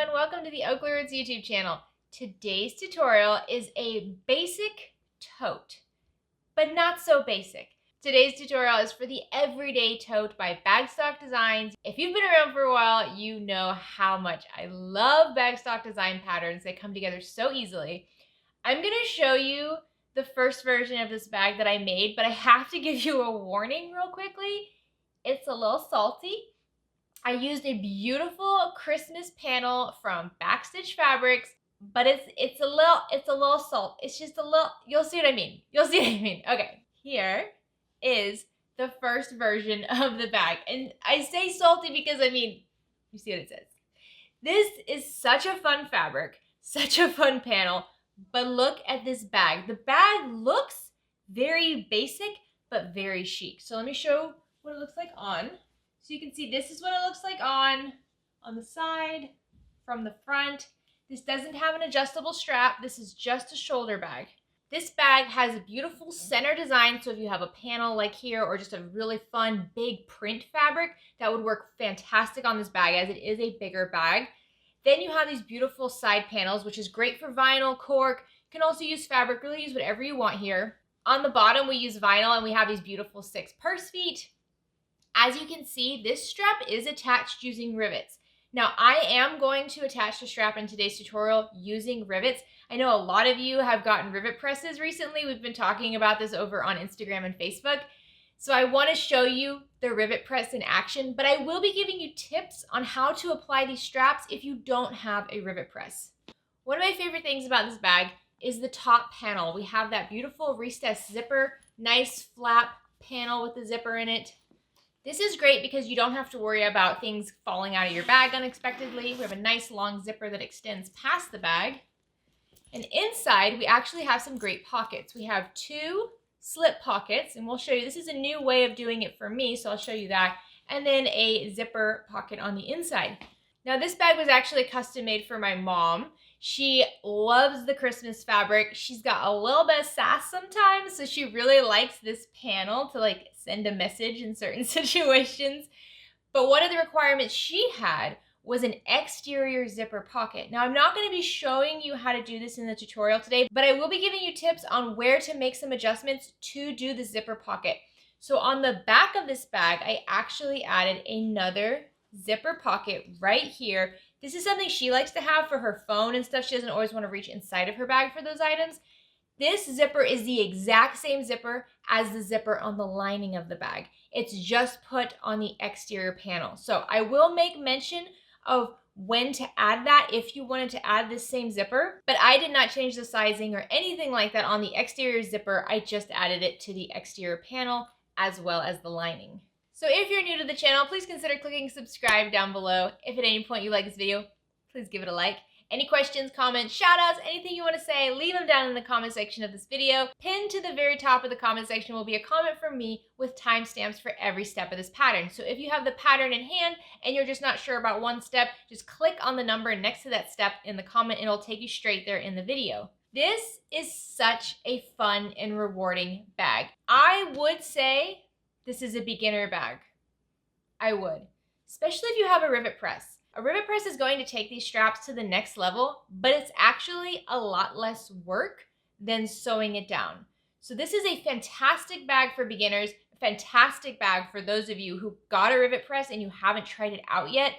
everyone, welcome to the OklaRoots YouTube channel. Today's tutorial is a basic tote, but not so basic. Today's tutorial is for the everyday tote by Bagstock Designs. If you've been around for a while, you know how much I love Bagstock design patterns. They come together so easily. I'm going to show you the first version of this bag that I made, but I have to give you a warning real quickly. It's a little salty. I used a beautiful Christmas panel from Backstitch Fabrics, but it's a little salt. It's just a little, you'll see what I mean. You'll see what I mean. Okay, here is the first version of the bag. And I say salty because you see what it says. This is such a fun fabric, such a fun panel, but look at this bag. The bag looks very basic, but very chic. So let me show what it looks like on. So you can see this is what it looks like on the side, from the front. This doesn't have an adjustable strap. This is just a shoulder bag. This bag has a beautiful center design. So if you have a panel like here or just a really fun big print fabric, that would work fantastic on this bag as it is a bigger bag. Then you have these beautiful side panels, which is great for vinyl, cork. You can also use fabric, really use whatever you want here. On the bottom, we use vinyl and we have these beautiful 6 purse feet. As you can see, this strap is attached using rivets. Now, I am going to attach the strap in today's tutorial using rivets. I know a lot of you have gotten rivet presses recently. We've been talking about this over on Instagram and Facebook. So I want to show you the rivet press in action, but I will be giving you tips on how to apply these straps if you don't have a rivet press. One of my favorite things about this bag is the top panel. We have that beautiful recessed zipper, nice flap panel with the zipper in it. This is great because you don't have to worry about things falling out of your bag unexpectedly. We have a nice long zipper that extends past the bag. And inside, we actually have some great pockets. We have 2 slip pockets, and we'll show you. This is a new way of doing it for me, so I'll show you that. And then a zipper pocket on the inside. Now, this bag was actually custom made for my mom. She loves the Christmas fabric. She's got a little bit of sass sometimes, so she really likes this panel to send a message in certain situations. But one of the requirements she had was an exterior zipper pocket. Now, I'm not going to be showing you how to do this in the tutorial today, but I will be giving you tips on where to make some adjustments to do the zipper pocket. So on the back of this bag, I actually added another zipper pocket right here. This is something she likes to have for her phone and stuff. She doesn't always want to reach inside of her bag for those items. This zipper is the exact same zipper as the zipper on the lining of the bag. It's just put on the exterior panel. So I will make mention of when to add that if you wanted to add this same zipper, but I did not change the sizing or anything like that on the exterior zipper. I just added it to the exterior panel as well as the lining. So if you're new to the channel, please consider clicking subscribe down below. If at any point you like this video, please give it a like. Any questions, comments, shout outs, anything you want to say, leave them down in the comment section of this video. Pinned to the very top of the comment section will be a comment from me with timestamps for every step of this pattern. So if you have the pattern in hand and you're just not sure about one step, just click on the number next to that step in the comment and it'll take you straight there in the video. This is such a fun and rewarding bag. I would say this is a beginner bag. I would, especially if you have a rivet press. A rivet press is going to take these straps to the next level, but it's actually a lot less work than sewing it down. So this is a fantastic bag for beginners, a fantastic bag for those of you who got a rivet press and you haven't tried it out yet.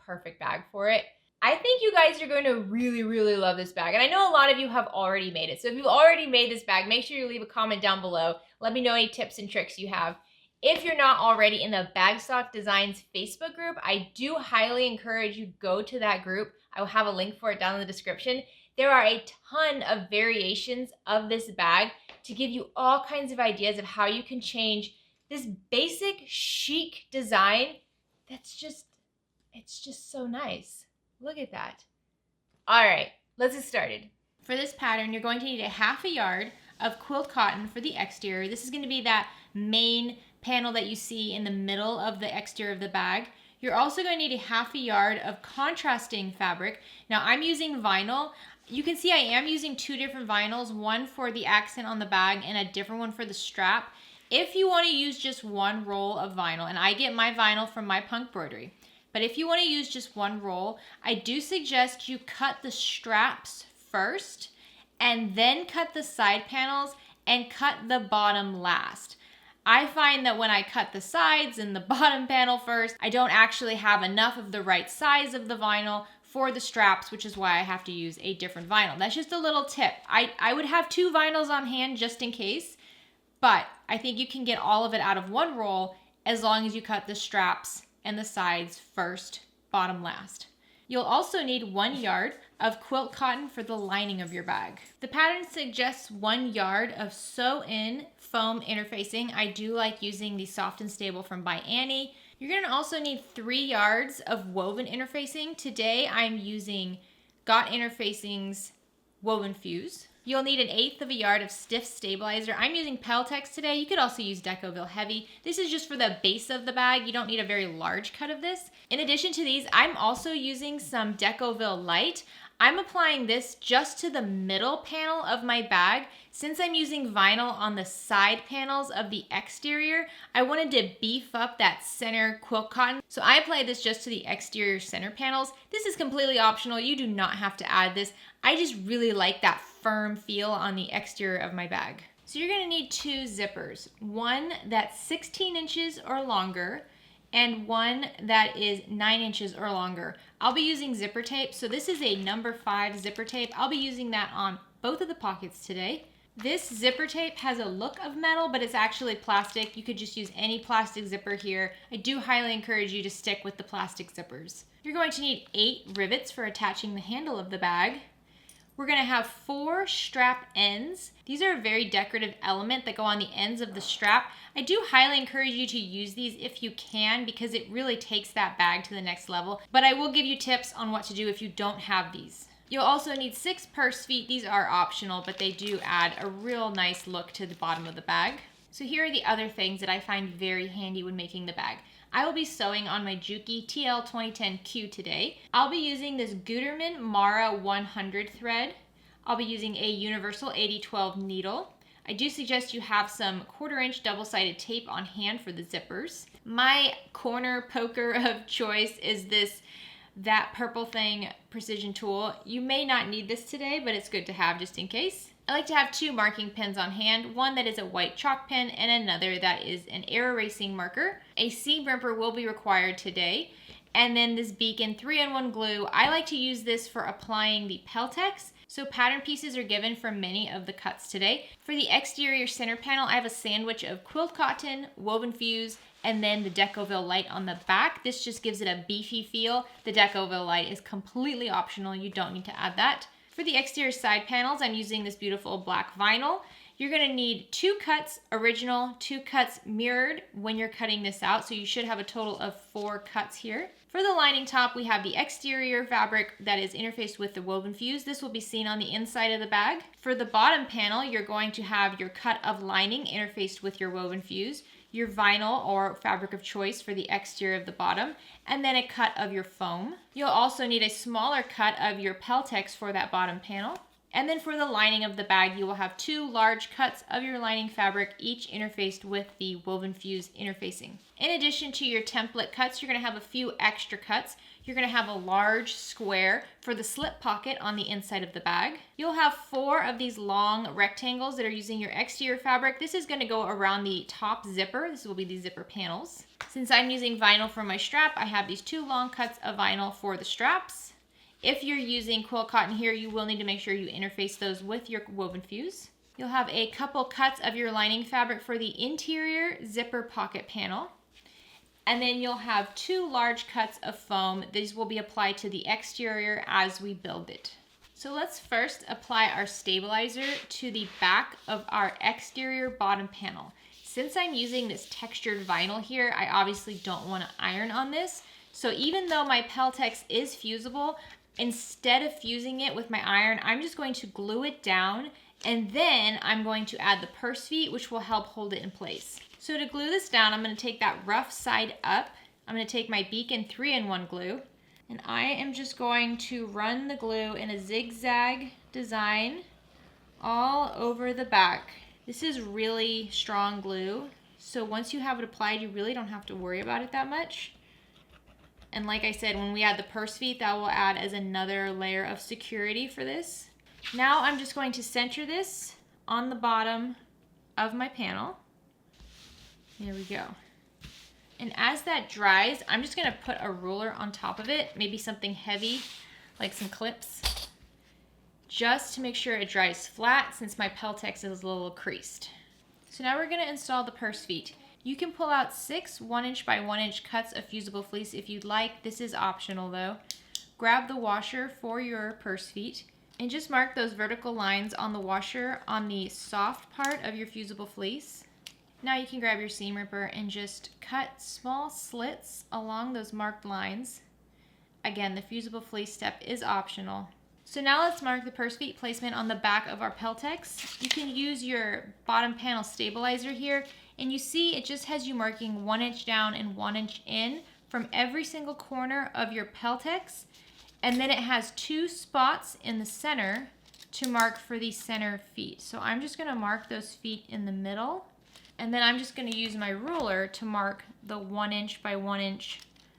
Perfect bag for it. I think you guys are going to really, really love this bag. And I know a lot of you have already made it. So if you've already made this bag, make sure you leave a comment down below. Let me know any tips and tricks you have. If you're not already in the Bagstock Designs Facebook group, I do highly encourage you go to that group. I will have a link for it down in the description. There are a ton of variations of this bag to give you all kinds of ideas of how you can change this basic chic design it's just so nice. Look at that. All right, let's get started. For this pattern, you're going to need a 1/2 yard of quilt cotton for the exterior. This is going to be that main panel that you see in the middle of the exterior of the bag. You're also going to need a 1/2 yard of contrasting fabric. Now I'm using vinyl. You can see I am using 2 different vinyls, one for the accent on the bag and a different one for the strap. If you want to use just one roll of vinyl, and I get my vinyl from My Punk Broidery, But if you want to use just one roll, I do suggest you cut the straps first and then cut the side panels and cut the bottom last. I find that when I cut the sides and the bottom panel first, I don't actually have enough of the right size of the vinyl for the straps, which is why I have to use a different vinyl. That's just a little tip. I would have 2 vinyls on hand just in case, but I think you can get all of it out of one roll as long as you cut the straps and the sides first, bottom last. You'll also need 1 yard of quilt cotton for the lining of your bag. The pattern suggests 1 yard of sew-in foam interfacing. I do like using the Soft and Stable from by Annie. You're gonna also need 3 yards of woven interfacing. Today I'm using Got Interfacing's Woven Fuse. You'll need 1/8 of a yard of stiff stabilizer. I'm using Peltex today. You could also use Decoville Heavy. This is just for the base of the bag. You don't need a very large cut of this. In addition to these, I'm also using some Decoville Light. I'm applying this just to the middle panel of my bag. Since I'm using vinyl on the side panels of the exterior, I wanted to beef up that center quilt cotton. So I applied this just to the exterior center panels. This is completely optional. You do not have to add this. I just really like that firm feel on the exterior of my bag. So you're gonna need 2 zippers. One that's 16 inches or longer, and one that is 9 inches or longer. I'll be using zipper tape. So this is a number 5 zipper tape. I'll be using that on both of the pockets today. This zipper tape has a look of metal, but it's actually plastic. You could just use any plastic zipper here. I do highly encourage you to stick with the plastic zippers. You're going to need 8 rivets for attaching the handle of the bag. We're gonna have 4 strap ends. These are a very decorative element that go on the ends of the strap. I do highly encourage you to use these if you can, because it really takes that bag to the next level. But I will give you tips on what to do if you don't have these. You'll also need 6 purse feet. These are optional, but they do add a real nice look to the bottom of the bag. So here are the other things that I find very handy when making the bag. I will be sewing on my Juki TL 2010Q today. I'll be using this Gutermann Mara 100 thread. I'll be using a Universal 8012 needle. I do suggest you have some 1/4 inch double-sided tape on hand for the zippers. My corner poker of choice is that purple thing precision tool. You may not need this today, but it's good to have just in case. I like to have 2 marking pens on hand, one that is a white chalk pen and another that is an air erasing marker. A seam ripper will be required today. And then this Beacon 3-in-1 glue. I like to use this for applying the Peltex. So pattern pieces are given for many of the cuts today. For the exterior center panel, I have a sandwich of quilt cotton, woven fuse, and then the Decoville Light on the back. This just gives it a beefy feel. The Decoville Light is completely optional. You don't need to add that. For the exterior side panels, I'm using this beautiful black vinyl. You're gonna need 2 cuts original, 2 cuts mirrored when you're cutting this out. So you should have a total of 4 cuts here. For the lining top, we have the exterior fabric that is interfaced with the woven fuse. This will be seen on the inside of the bag. For the bottom panel, you're going to have your cut of lining interfaced with your woven fuse, your vinyl or fabric of choice for the exterior of the bottom, and then a cut of your foam. You'll also need a smaller cut of your Peltex for that bottom panel. And then for the lining of the bag, you will have 2 large cuts of your lining fabric, each interfaced with the woven fuse interfacing. In addition to your template cuts, you're gonna have a few extra cuts. You're gonna have a large square for the slip pocket on the inside of the bag. You'll have 4 of these long rectangles that are using your exterior fabric. This is gonna go around the top zipper. This will be the zipper panels. Since I'm using vinyl for my strap, I have these 2 long cuts of vinyl for the straps. If you're using quilt cotton here, you will need to make sure you interface those with your woven fuse. You'll have a couple cuts of your lining fabric for the interior zipper pocket panel. And then you'll have 2 large cuts of foam. These will be applied to the exterior as we build it. So let's first apply our stabilizer to the back of our exterior bottom panel. Since I'm using this textured vinyl here, I obviously don't want to iron on this. So even though my Peltex is fusible, instead of fusing it with my iron, I'm just going to glue it down, and then I'm going to add the purse feet, which will help hold it in place. So to glue this down, I'm going to take that rough side up. I'm going to take my Beacon 3-in-1 glue, and I am just going to run the glue in a zigzag design all over the back. This is really strong glue, so once you have it applied, you really don't have to worry about it that much. And like I said, when we add the purse feet, that will add as another layer of security for this. Now I'm just going to center this on the bottom of my panel. There we go. And as that dries, I'm just gonna put a ruler on top of it, maybe something heavy, like some clips, just to make sure it dries flat since my Peltex is a little creased. So now we're gonna install the purse feet. You can pull out 6 1" by 1" cuts of fusible fleece if you'd like. This is optional though. Grab the washer for your purse feet and just mark those vertical lines on the washer on the soft part of your fusible fleece. Now you can grab your seam ripper and just cut small slits along those marked lines. Again, the fusible fleece step is optional. So now let's mark the purse feet placement on the back of our Peltex. You can use your bottom panel stabilizer here, and you see it just has you marking 1" down and 1" in from every single corner of your Peltex, and then it has 2 spots in the center to mark for the center feet. So I'm just gonna mark those feet in the middle, and then I'm just gonna use my ruler to mark the 1" by 1"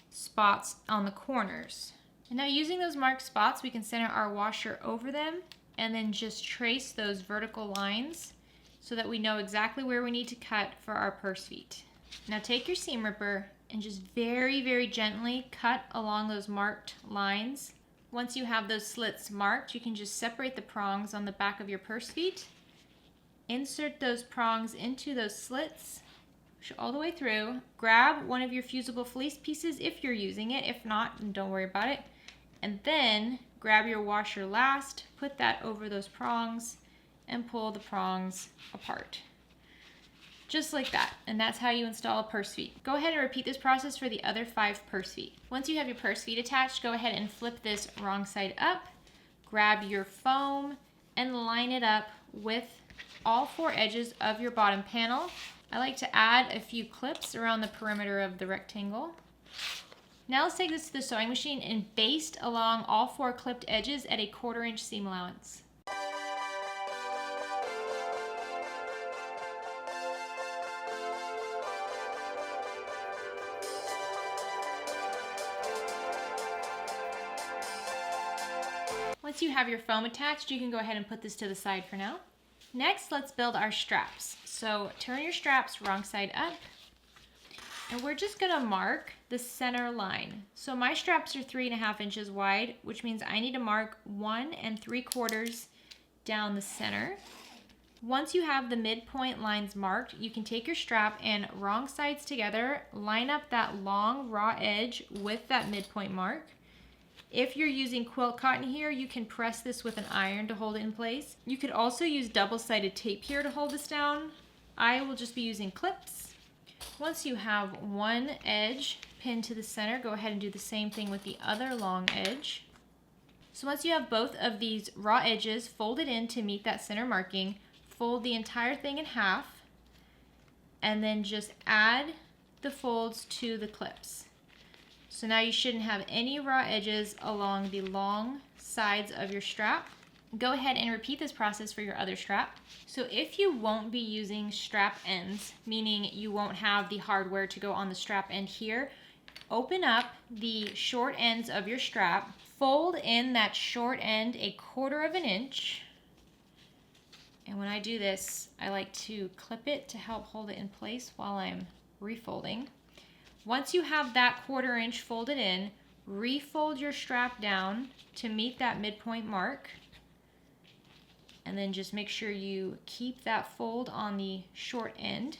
spots on the corners. And now using those marked spots, we can center our washer over them and then just trace those vertical lines so that we know exactly where we need to cut for our purse feet. Now take your seam ripper and just very, very gently cut along those marked lines. Once you have those slits marked, you can just separate the prongs on the back of your purse feet. Insert those prongs into those slits, push all the way through. Grab one of your fusible fleece pieces if you're using it. If not, don't worry about it. And then grab your washer last, put that over those prongs, and pull the prongs apart. Just like that. And that's how you install a purse feet. Go ahead and repeat this process for the other 5 purse feet. Once you have your purse feet attached, go ahead and flip this wrong side up, grab your foam, and line it up with all 4 edges of your bottom panel. I like to add a few clips around the perimeter of the rectangle. Now let's take this to the sewing machine and baste along all 4 clipped edges at a 1/4 inch seam allowance. Once you have your foam attached, you can go ahead and put this to the side for now. Next, let's build our straps. So turn your straps wrong side up, and we're just gonna mark the center line. So my straps are 3.5 inches wide, which means I need to mark 1 3/4 down the center. Once you have the midpoint lines marked, you can take your strap and wrong sides together, line up that long raw edge with that midpoint mark. If you're using quilt cotton here, you can press this with an iron to hold it in place. You could also use double-sided tape here to hold this down. I will just be using clips. Once you have one edge pinned to the center, go ahead and do the same thing with the other long edge. So once you have both of these raw edges folded in to meet that center marking, fold the entire thing in half, and then just add the folds to the clips. So now you shouldn't have any raw edges along the long sides of your strap. Go ahead and repeat this process for your other strap. So if you won't be using strap ends, meaning you won't have the hardware to go on the strap end here, open up the short ends of your strap, fold in that short end 1/4 inch. And when I do this, I like to clip it to help hold it in place while I'm refolding. Once you have that 1/4 inch folded in, refold your strap down to meet that midpoint mark. And then just make sure you keep that fold on the short end.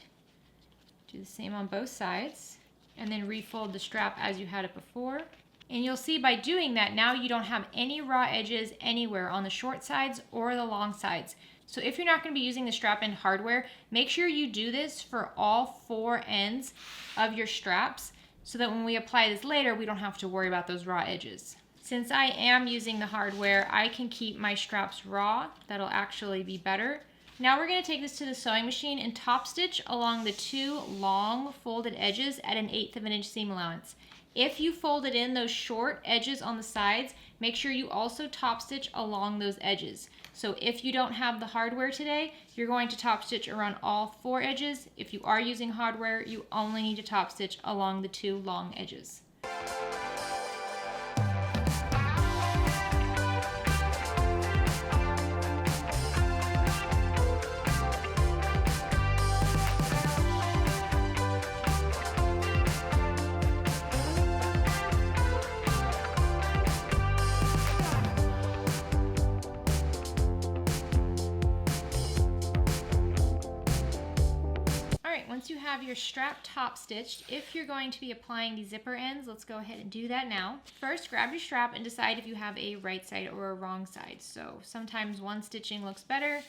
Do the same on both sides. And then refold the strap as you had it before. And you'll see by doing that, now you don't have any raw edges anywhere on the short sides or the long sides. So if you're not going to be using the strap end hardware, make sure you do this for all 4 ends of your straps so that when we apply this later, we don't have to worry about those raw edges. Since I am using the hardware, I can keep my straps raw. That'll actually be better. Now we're going to take this to the sewing machine and top stitch along the 2 long folded edges at an 1/8 inch seam allowance. If you folded in those short edges on the sides, make sure you also top stitch along those edges. So if you don't have the hardware today, you're going to top stitch around all 4 edges. If you are using hardware, you only need to top stitch along the 2 long edges. once you have your strap top stitched, if you're going to be applying the zipper ends, let's go ahead and do that now. First, grab your strap and decide if you have a right side or a wrong side. So sometimes one stitching looks better.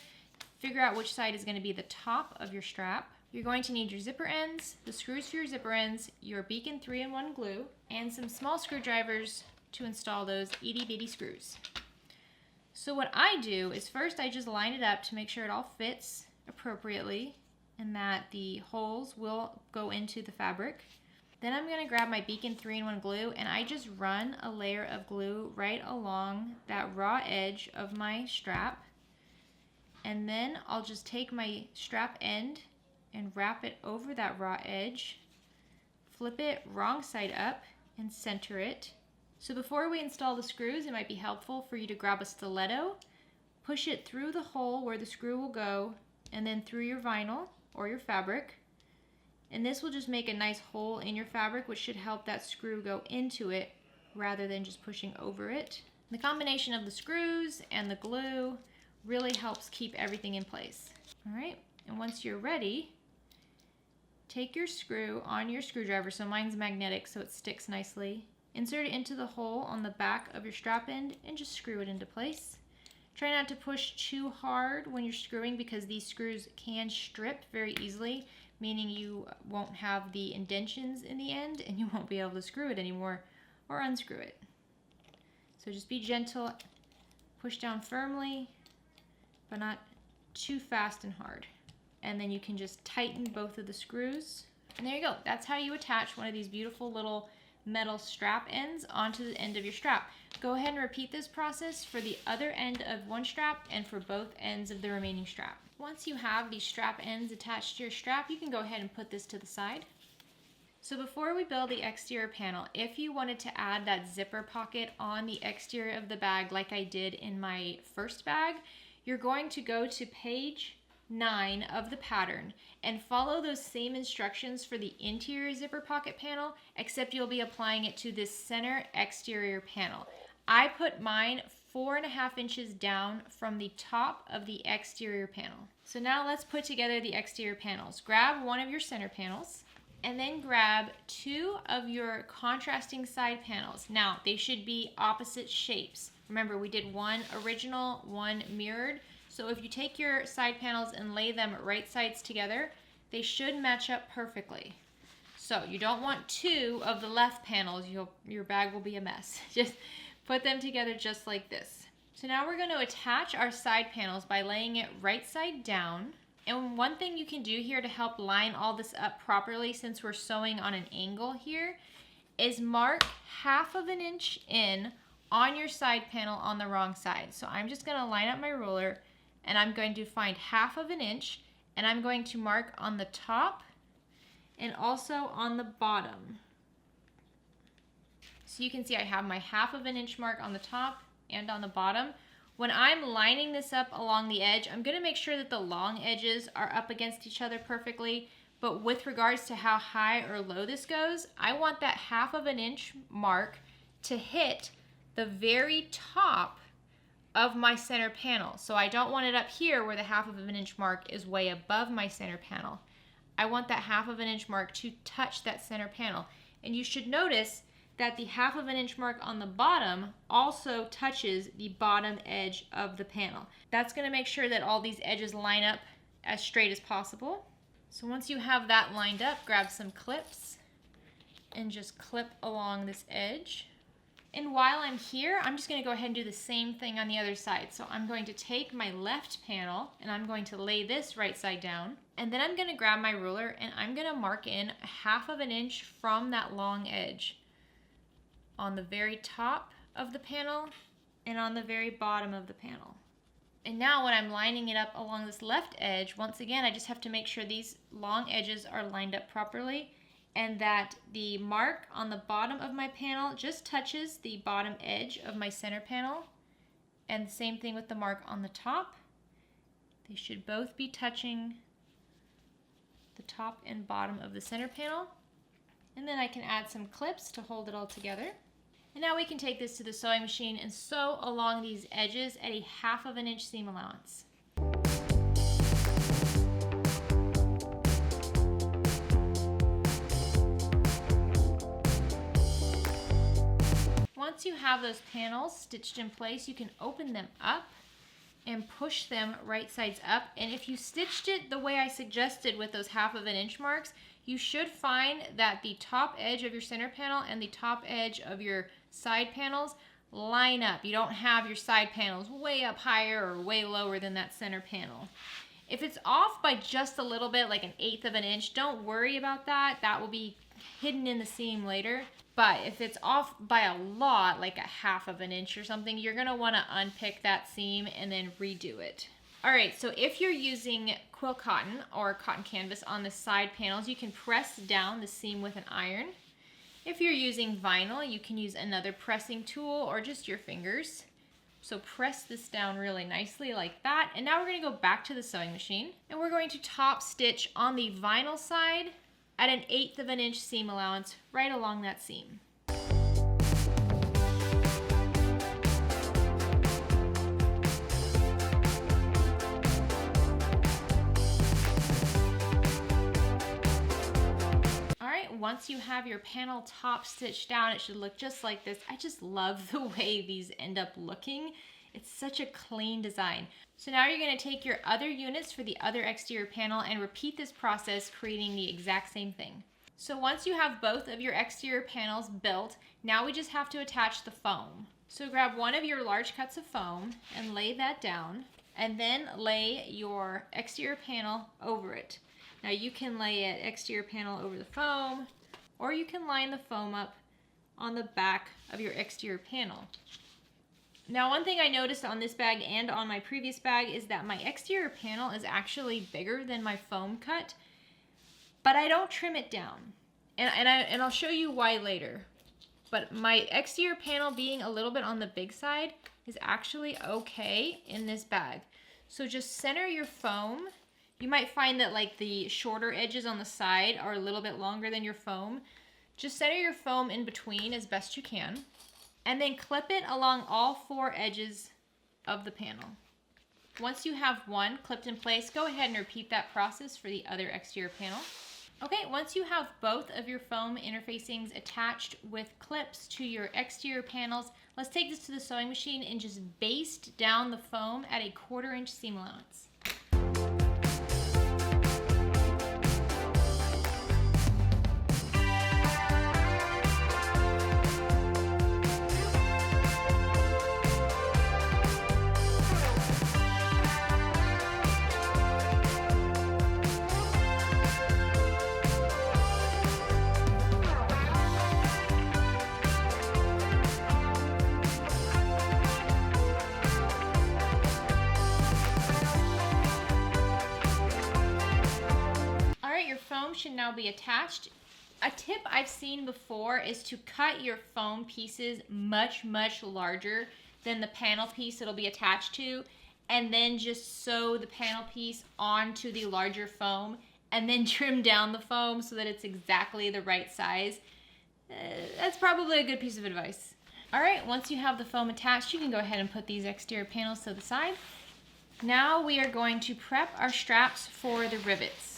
Figure out which side is going to be the top of your strap. You're going to need your zipper ends, the screws for your zipper ends, your Beacon 3-in-1 glue, and some small screwdrivers to install those itty bitty screws. So what I do is first I just line it up to make sure it all fits appropriately and that the holes will go into the fabric. Then I'm going to grab my Beacon 3-in-1 glue and I just run a layer of glue right along that raw edge of my strap. And then I'll just take my strap end and wrap it over that raw edge, flip it wrong side up, and center it. So before we install the screws, it might be helpful for you to grab a stiletto, push it through the hole where the screw will go, and then through your vinyl or your fabric. And this will just make a nice hole in your fabric, which should help that screw go into it rather than just pushing over it. The combination of the screws and the glue really helps keep everything in place. All right, and once you're ready, take your screw on your screwdriver, so mine's magnetic so it sticks nicely. Insert it into the hole on the back of your strap end and just screw it into place. Try not to push too hard when you're screwing because these screws can strip very easily, meaning you won't have the indentions in the end and you won't be able to screw it anymore or unscrew it. So just be gentle, push down firmly, but not too fast and hard. And then you can just tighten both of the screws. And there you go. That's how you attach one of these beautiful little metal strap ends onto the end of your strap. Go ahead and repeat this process for the other end of one strap and for both ends of the remaining strap. Once you have these strap ends attached to your strap, you can go ahead and put this to the side. So before we build the exterior panel, if you wanted to add that zipper pocket on the exterior of the bag like I did in my first bag, you're going to go to page 9 of the pattern and follow those same instructions for the interior zipper pocket panel, except you'll be applying it to this center exterior panel. I put mine 4.5 inches down from the top of the exterior panel. So now let's put together the exterior panels. Grab one of your center panels and then grab 2 of your contrasting side panels. Now they should be opposite shapes. Remember, we did one original, one mirrored. So if you take your side panels and lay them right sides together, they should match up perfectly. So you don't want 2 of the left panels, your bag will be a mess. Just put them together just like this. So now we're going to attach our side panels by laying it right side down. And one thing you can do here to help line all this up properly, since we're sewing on an angle here, is mark 1/2 inch in on your side panel on the wrong side. So I'm just going to line up my ruler and I'm going to find 1/2 inch and I'm going to mark on the top and also on the bottom. So you can see I have my 1/2 inch mark on the top and on the bottom. When I'm lining this up along the edge, I'm going to make sure that the long edges are up against each other perfectly. But with regards to how high or low this goes, I want that 1/2 inch mark to hit the very top of my center panel. So I don't want it up here where the 1/2 inch mark is way above my center panel. I want that 1/2 inch mark to touch that center panel. And you should notice that the 1/2 inch mark on the bottom also touches the bottom edge of the panel. That's going to make sure that all these edges line up as straight as possible. So once you have that lined up, grab some clips and just clip along this edge. And while I'm here, I'm just going to go ahead and do the same thing on the other side. So I'm going to take my left panel and I'm going to lay this right side down. And then I'm going to grab my ruler and I'm going to mark in 1/2 inch from that long edge on the very top of the panel and on the very bottom of the panel. And now when I'm lining it up along this left edge, once again, I just have to make sure these long edges are lined up properly and that the mark on the bottom of my panel just touches the bottom edge of my center panel. And same thing with the mark on the top. They should both be touching the top and bottom of the center panel. And then I can add some clips to hold it all together. And now we can take this to the sewing machine and sew along these edges at a 1/2 inch seam allowance. once you have those panels stitched in place, you can open them up and push them right sides up. And if you stitched it the way I suggested with those 1/2 inch marks, you should find that the top edge of your center panel and the top edge of your side panels line up. You don't have your side panels way up higher or way lower than that center panel. If it's off by just a little bit, like 1/8 inch, don't worry about that. That will be hidden in the seam later. But if it's off by a lot, like 1/2 inch or something, you're gonna wanna unpick that seam and then redo it. All right, so if you're using quill cotton or cotton canvas on the side panels, you can press down the seam with an iron. If you're using vinyl, you can use another pressing tool or just your fingers. So press this down really nicely like that. And now we're gonna go back to the sewing machine and we're going to top stitch on the vinyl side at 1/8 inch seam allowance right along that seam. Once you have your panel top stitched down, it should look just like this. I just love the way these end up looking. It's such a clean design. So now you're going to take your other units for the other exterior panel and repeat this process, creating the exact same thing. So once you have both of your exterior panels built, now we just have to attach the foam. So grab one of your large cuts of foam and lay that down, and then lay your exterior panel over it. Now you can lay an exterior panel over the foam, or you can line the foam up on the back of your exterior panel. Now one thing I noticed on this bag and on my previous bag is that my exterior panel is actually bigger than my foam cut, but I don't trim it down. And I'll show you why later. But my exterior panel being a little bit on the big side is actually okay in this bag. So just center your foam. You might find that like the shorter edges on the side are a little bit longer than your foam. Just center your foam in between as best you can, and then clip it along all 4 edges of the panel. Once you have one clipped in place, go ahead and repeat that process for the other exterior panel. Okay, once you have both of your foam interfacings attached with clips to your exterior panels, let's take this to the sewing machine and just baste down the foam at a 1/4 inch seam allowance. Should now be attached. A tip I've seen before is to cut your foam pieces much larger than the panel piece it'll be attached to, and then just sew the panel piece onto the larger foam and then trim down the foam so that it's exactly the right size. That's probably a good piece of advice. All right, once you have the foam attached, you can go ahead and put these exterior panels to the side. Now we are going to prep our straps for the rivets.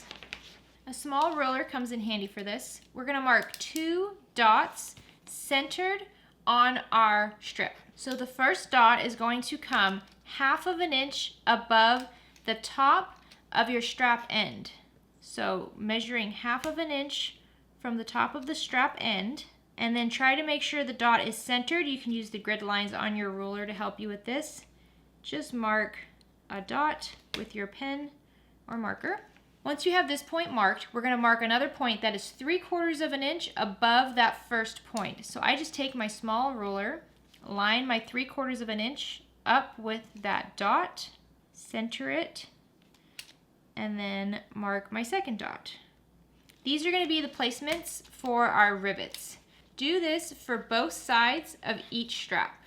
A small ruler comes in handy for this. We're gonna mark 2 dots centered on our strip. So the first dot is going to come 1/2 inch above the top of your strap end. So measuring 1/2 inch from the top of the strap end, and then try to make sure the dot is centered. You can use the grid lines on your ruler to help you with this. Just mark a dot with your pen or marker. Once you have this point marked, we're going to mark another point that is 3/4 inch above that first point. So I just take my small ruler, line my 3/4 inch up with that dot, center it, and then mark my second dot. These are going to be the placements for our rivets. Do this for both sides of each strap.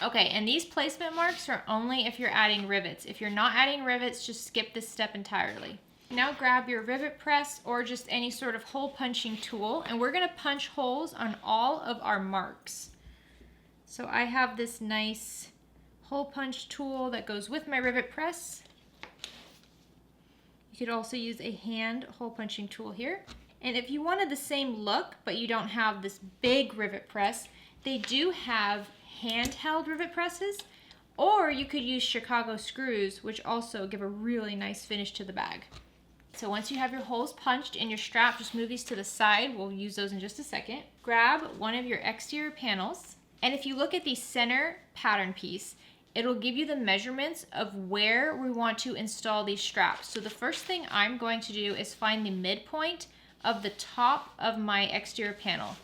Okay, and these placement marks are only if you're adding rivets. If you're not adding rivets, just skip this step entirely. Now grab your rivet press or just any sort of hole punching tool, and we're going to punch holes on all of our marks. So I have this nice hole punch tool that goes with my rivet press. You could also use a hand hole punching tool here. And if you wanted the same look, but you don't have this big rivet press, They do have handheld rivet presses, or you could use Chicago screws, which also give a really nice finish to the bag. So once you have your holes punched in your strap, just move these to the side. We'll use those in just a second. Grab one of your exterior panels, and if you look at the center pattern piece, it'll give you the measurements of where we want to install these straps. So the first thing I'm going to do is find the midpoint of the top of my exterior panel.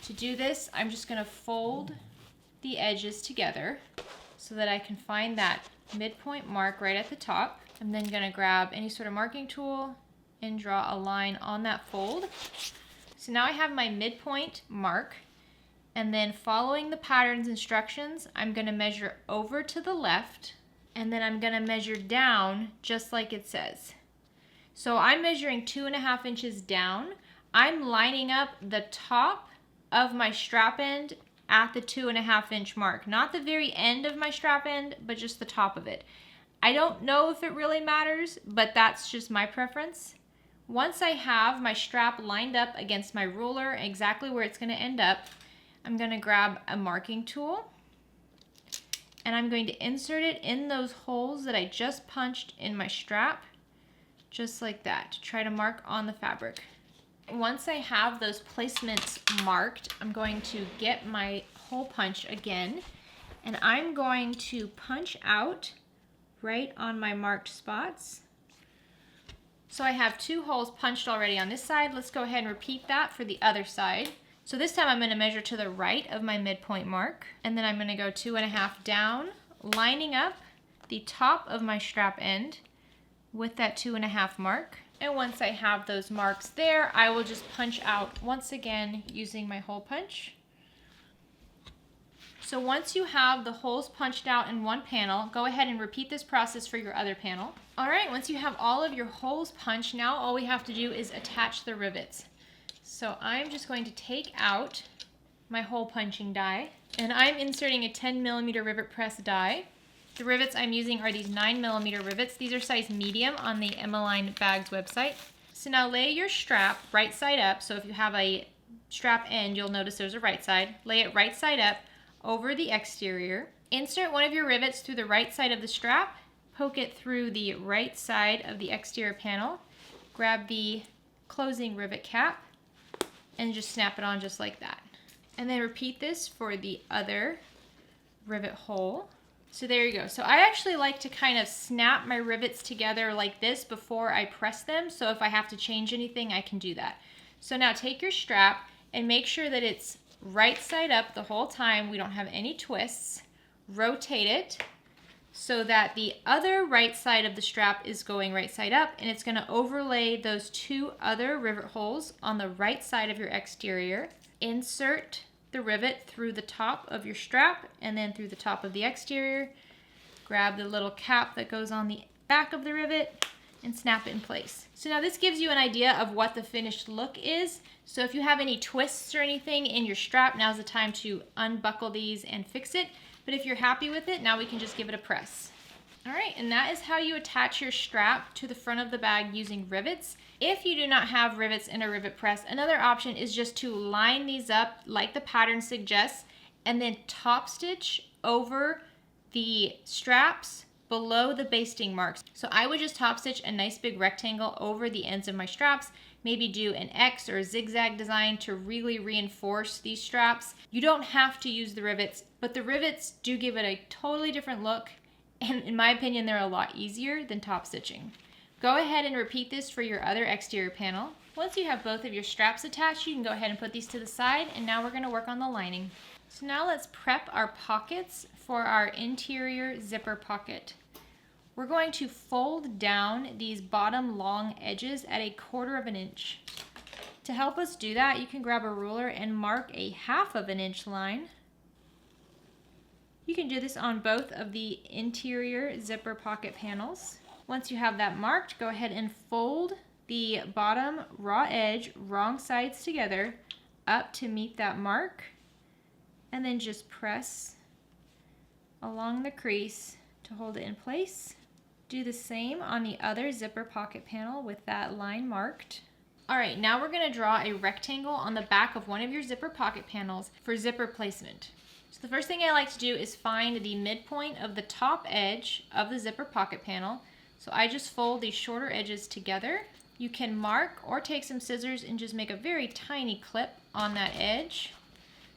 To do this, I'm just going to fold the edges together so that I can find that midpoint mark right at the top. I'm then going to grab any sort of marking tool and draw a line on that fold. So now I have my midpoint mark, and then following the pattern's instructions, I'm going to measure over to the left, and then I'm going to measure down just like it says. So I'm measuring 2.5 inches down. I'm lining up the top of my strap end at the 2.5 inch mark, not the very end of my strap end, but just the top of it. I don't know if it really matters, but that's just my preference. Once I have my strap lined up against my ruler, exactly where it's going to end up, I'm going to grab a marking tool, and I'm going to insert it in those holes that I just punched in my strap, just like that, to try to mark on the fabric. Once I have those placements marked, I'm going to get my hole punch again, and I'm going to punch out right on my marked spots. So I have 2 holes punched already on this side. Let's go ahead and repeat that for the other side. So this time I'm going to measure to the right of my midpoint mark, and then I'm going to go 2.5 down, lining up the top of my strap end with that 2.5 mark. And once I have those marks there, I will just punch out once again using my hole punch. So once you have the holes punched out in one panel, go ahead and repeat this process for your other panel. All right, once you have all of your holes punched, now all we have to do is attach the rivets. So I'm just going to take out my hole punching die, and I'm inserting a 10mm rivet press die. The rivets I'm using are these 9mm rivets. These are size medium on the Emmeline Bags website. So now lay your strap right side up. So if you have a strap end, you'll notice there's a right side. Lay it right side up over the exterior. Insert one of your rivets through the right side of the strap. Poke it through the right side of the exterior panel. Grab the closing rivet cap and just snap it on just like that. And then repeat this for the other rivet hole. So there you go. So I actually like to kind of snap my rivets together like this before I press them. So if I have to change anything, I can do that. So now take your strap and make sure that it's right side up the whole time. We don't have any twists. Rotate it so that the other right side of the strap is going right side up, and it's going to overlay those 2 other rivet holes on the right side of your exterior. Insert the rivet through the top of your strap and then through the top of the exterior. Grab the little cap that goes on the back of the rivet and snap it in place. So now this gives you an idea of what the finished look is. So if you have any twists or anything in your strap, now's the time to unbuckle these and fix it. But if you're happy with it, now we can just give it a press. All right, and that is how you attach your strap to the front of the bag using rivets. If you do not have rivets in a rivet press, another option is just to line these up like the pattern suggests and then top stitch over the straps below the basting marks. So I would just top stitch a nice big rectangle over the ends of my straps, maybe do an X or a zigzag design to really reinforce these straps. You don't have to use the rivets, but the rivets do give it a totally different look, and in my opinion, they're a lot easier than top stitching. Go ahead and repeat this for your other exterior panel. Once you have both of your straps attached, you can go ahead and put these to the side, and now we're going to work on the lining. So now let's prep our pockets for our interior zipper pocket. We're going to fold down these bottom long edges at 1/4 inch. To help us do that, you can grab a ruler and mark a 1/2 inch line. You can do this on both of the interior zipper pocket panels. Once you have that marked, go ahead and fold the bottom raw edge, wrong sides together, up to meet that mark, and then just press along the crease to hold it in place. Do the same on the other zipper pocket panel with that line marked. All right, now we're gonna draw a rectangle on the back of one of your zipper pocket panels for zipper placement. So the first thing I like to do is find the midpoint of the top edge of the zipper pocket panel. So I just fold these shorter edges together. You can mark or take some scissors and just make a very tiny clip on that edge.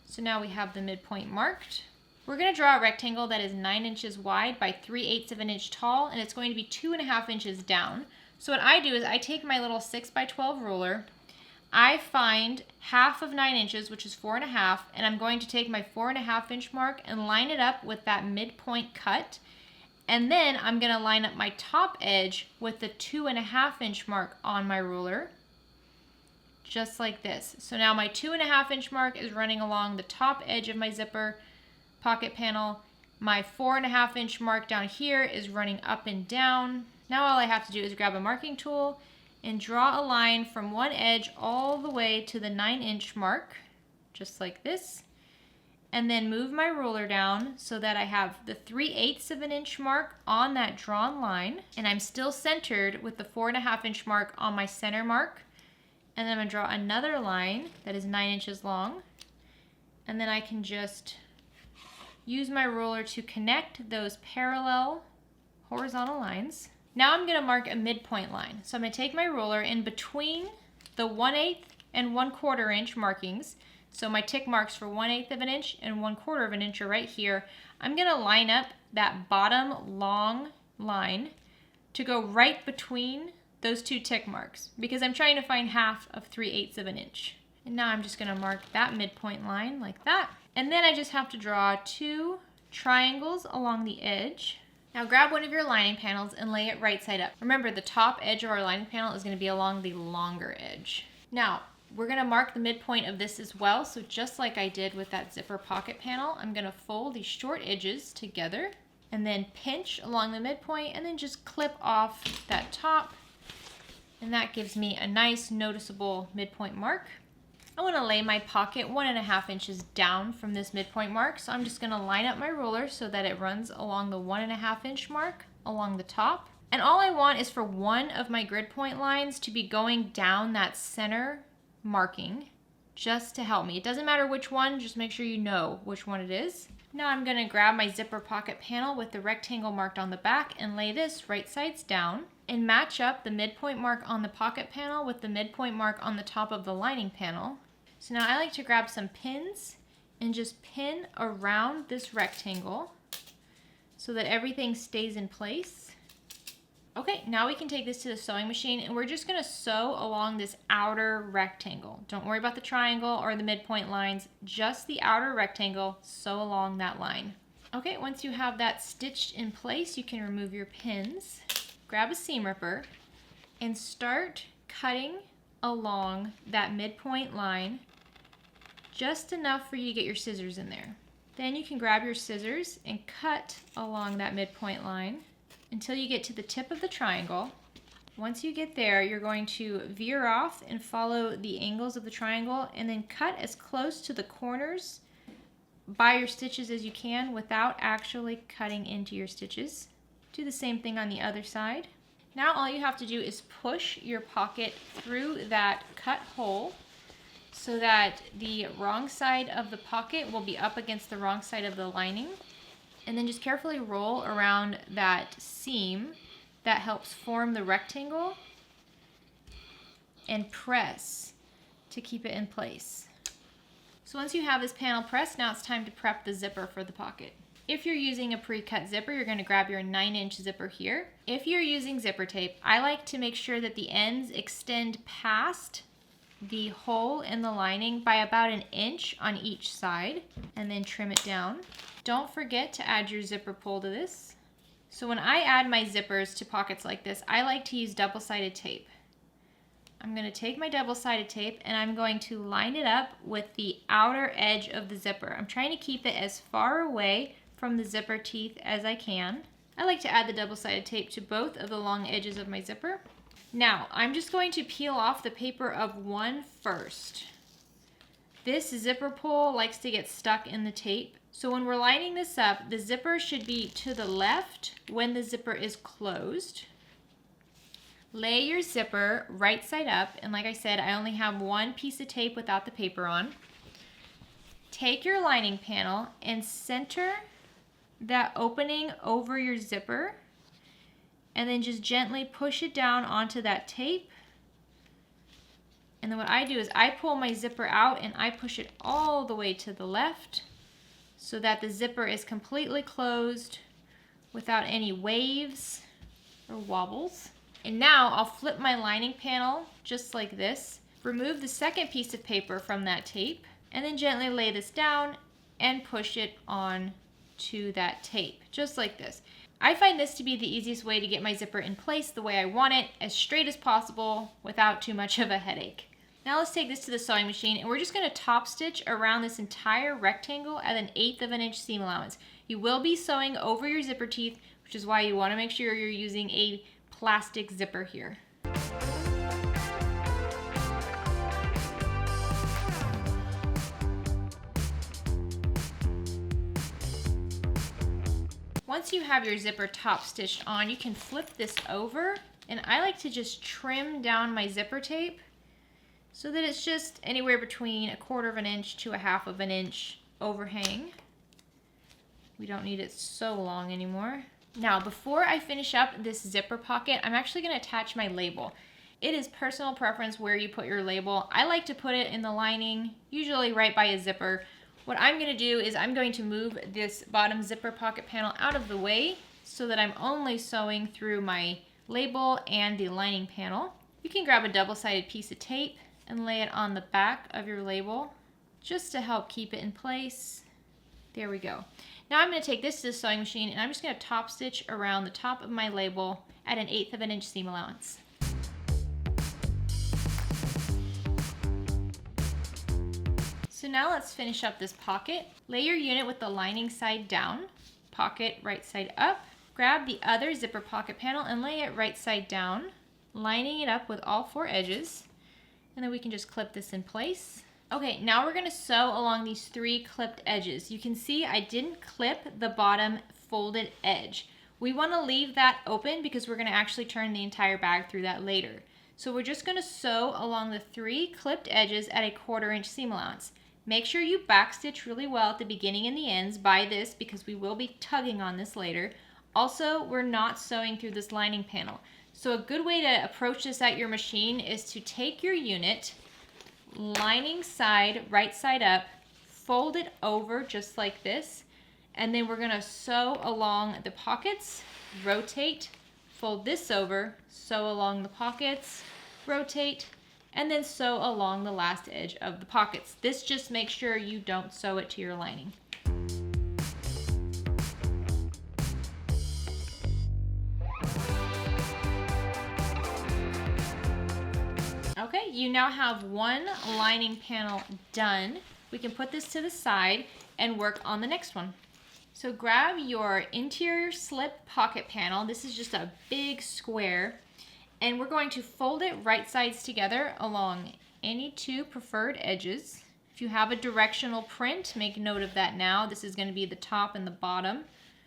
So now we have the midpoint marked. We're going to draw a rectangle that is 9 inches wide by 3/8 of an inch tall, and it's going to be 2.5 inches down. So what I do is I take my little 6x12 ruler, I find half of 9 inches, which is 4.5, and I'm going to take my 4.5 inch mark and line it up with that midpoint cut. And then I'm going to line up my top edge with the 2.5 inch mark on my ruler, just like this. So now my 2.5 inch mark is running along the top edge of my zipper pocket panel. My 4.5 inch mark down here is running up and down. Now all I have to do is grab a marking tool and draw a line from one edge all the way to the 9 inch mark, just like this. And then move my ruler down so that I have the 3/8 of an inch mark on that drawn line, and I'm still centered with the 4.5 inch mark on my center mark. And then I'm gonna draw another line that is 9 inches long, and then I can just use my ruler to connect those parallel horizontal lines. Now I'm gonna mark a midpoint line. So I'm gonna take my ruler in between the 1/8 and 1/4 inch markings. So my tick marks for 1/8 of an inch and 1/4 of an inch are right here. I'm gonna line up that bottom long line to go right between those two tick marks because I'm trying to find half of 3/8 of an inch. And now I'm just gonna mark that midpoint line like that. And then I just have to draw 2 triangles along the edge. Now grab one of your lining panels and lay it right side up. Remember, the top edge of our lining panel is gonna be along the longer edge. Now, we're gonna mark the midpoint of this as well. So just like I did with that zipper pocket panel, I'm gonna fold these short edges together and then pinch along the midpoint and then just clip off that top. And that gives me a nice noticeable midpoint mark. I wanna lay my pocket 1.5 inches down from this midpoint mark. So I'm just gonna line up my ruler so that it runs along the 1.5 inch mark along the top. And all I want is for one of my grid point lines to be going down that center marking just to help me. It doesn't matter which one, just make sure you know which one it is. Now I'm gonna grab my zipper pocket panel with the rectangle marked on the back and lay this right sides down and match up the midpoint mark on the pocket panel with the midpoint mark on the top of the lining panel. So now I like to grab some pins and just pin around this rectangle so that everything stays in place. Okay, now we can take this to the sewing machine and we're just gonna sew along this outer rectangle. Don't worry about the triangle or the midpoint lines, just the outer rectangle, sew along that line. Okay, once you have that stitched in place, you can remove your pins, grab a seam ripper, and start cutting along that midpoint line, just enough for you to get your scissors in there. Then you can grab your scissors and cut along that midpoint line until you get to the tip of the triangle. Once you get there, you're going to veer off and follow the angles of the triangle and then cut as close to the corners by your stitches as you can without actually cutting into your stitches. Do the same thing on the other side. Now all you have to do is push your pocket through that cut hole so that the wrong side of the pocket will be up against the wrong side of the lining. And then just carefully roll around that seam that helps form the rectangle and press to keep it in place. So once you have this panel pressed, now it's time to prep the zipper for the pocket. If you're using a pre-cut zipper, you're going to grab your 9-inch zipper here. If you're using zipper tape, I like to make sure that the ends extend past the hole in the lining by about 1 inch on each side and then trim it down. Don't forget to add your zipper pull to this. So when I add my zippers to pockets like this, I like to use double-sided tape. I'm going to take my double-sided tape and I'm going to line it up with the outer edge of the zipper. I'm trying to keep it as far away from the zipper teeth as I can. I like to add the double-sided tape to both of the long edges of my zipper. Now, I'm just going to peel off the paper of one first. This zipper pull likes to get stuck in the tape. So when we're lining this up, the zipper should be to the left when the zipper is closed. Lay your zipper right side up, and like I said, I only have one piece of tape without the paper on. Take your lining panel and center that opening over your zipper, and then just gently push it down onto that tape. And then what I do is I pull my zipper out and I push it all the way to the left so that the zipper is completely closed without any waves or wobbles. And now I'll flip my lining panel just like this, remove the second piece of paper from that tape, and then gently lay this down and push it on to that tape, just like this. I find this to be the easiest way to get my zipper in place the way I want it, as straight as possible without too much of a headache. Now let's take this to the sewing machine, and we're just going to top stitch around this entire rectangle at 1/8 of an inch seam allowance. You will be sewing over your zipper teeth, which is why you want to make sure you're using a plastic zipper here. Once you have your zipper top stitched on, you can flip this over, and I like to just trim down my zipper tape so that it's just anywhere between 1/4 of an inch to 1/2 of an inch overhang. We don't need it so long anymore. Now, before I finish up this zipper pocket, I'm actually going to attach my label. It is personal preference where you put your label. I like to put it in the lining, usually right by a zipper. What I'm going to do is I'm going to move this bottom zipper pocket panel out of the way so that I'm only sewing through my label and the lining panel. You can grab a double-sided piece of tape and lay it on the back of your label just to help keep it in place. There we go. Now I'm going to take this to the sewing machine, and I'm just going to top stitch around the top of my label at 1/8 of an inch seam allowance. So now let's finish up this pocket. Lay your unit with the lining side down, pocket right side up. Grab the other zipper pocket panel and lay it right side down, lining it up with all 4 edges. And then we can just clip this in place. Okay, now we're going to sew along these 3 clipped edges. You can see I didn't clip the bottom folded edge. We want to leave that open because we're going to actually turn the entire bag through that later. So we're just going to sew along the 3 clipped edges at 1/4 inch seam allowance. Make sure you backstitch really well at the beginning and the ends by this because we will be tugging on this later. Also, we're not sewing through this lining panel. So a good way to approach this at your machine is to take your unit, lining side, right side up, fold it over just like this, and then we're going to sew along the pockets, rotate, fold this over, sew along the pockets, rotate, and then sew along the last edge of the pockets. This just makes sure you don't sew it to your lining. Okay, you now have one lining panel done. We can put this to the side and work on the next one. So grab your interior slip pocket panel. This is just a big square, and we're going to fold it right sides together along any 2 preferred edges. If you have a directional print, make note of that now. This is going to be the top and the bottom.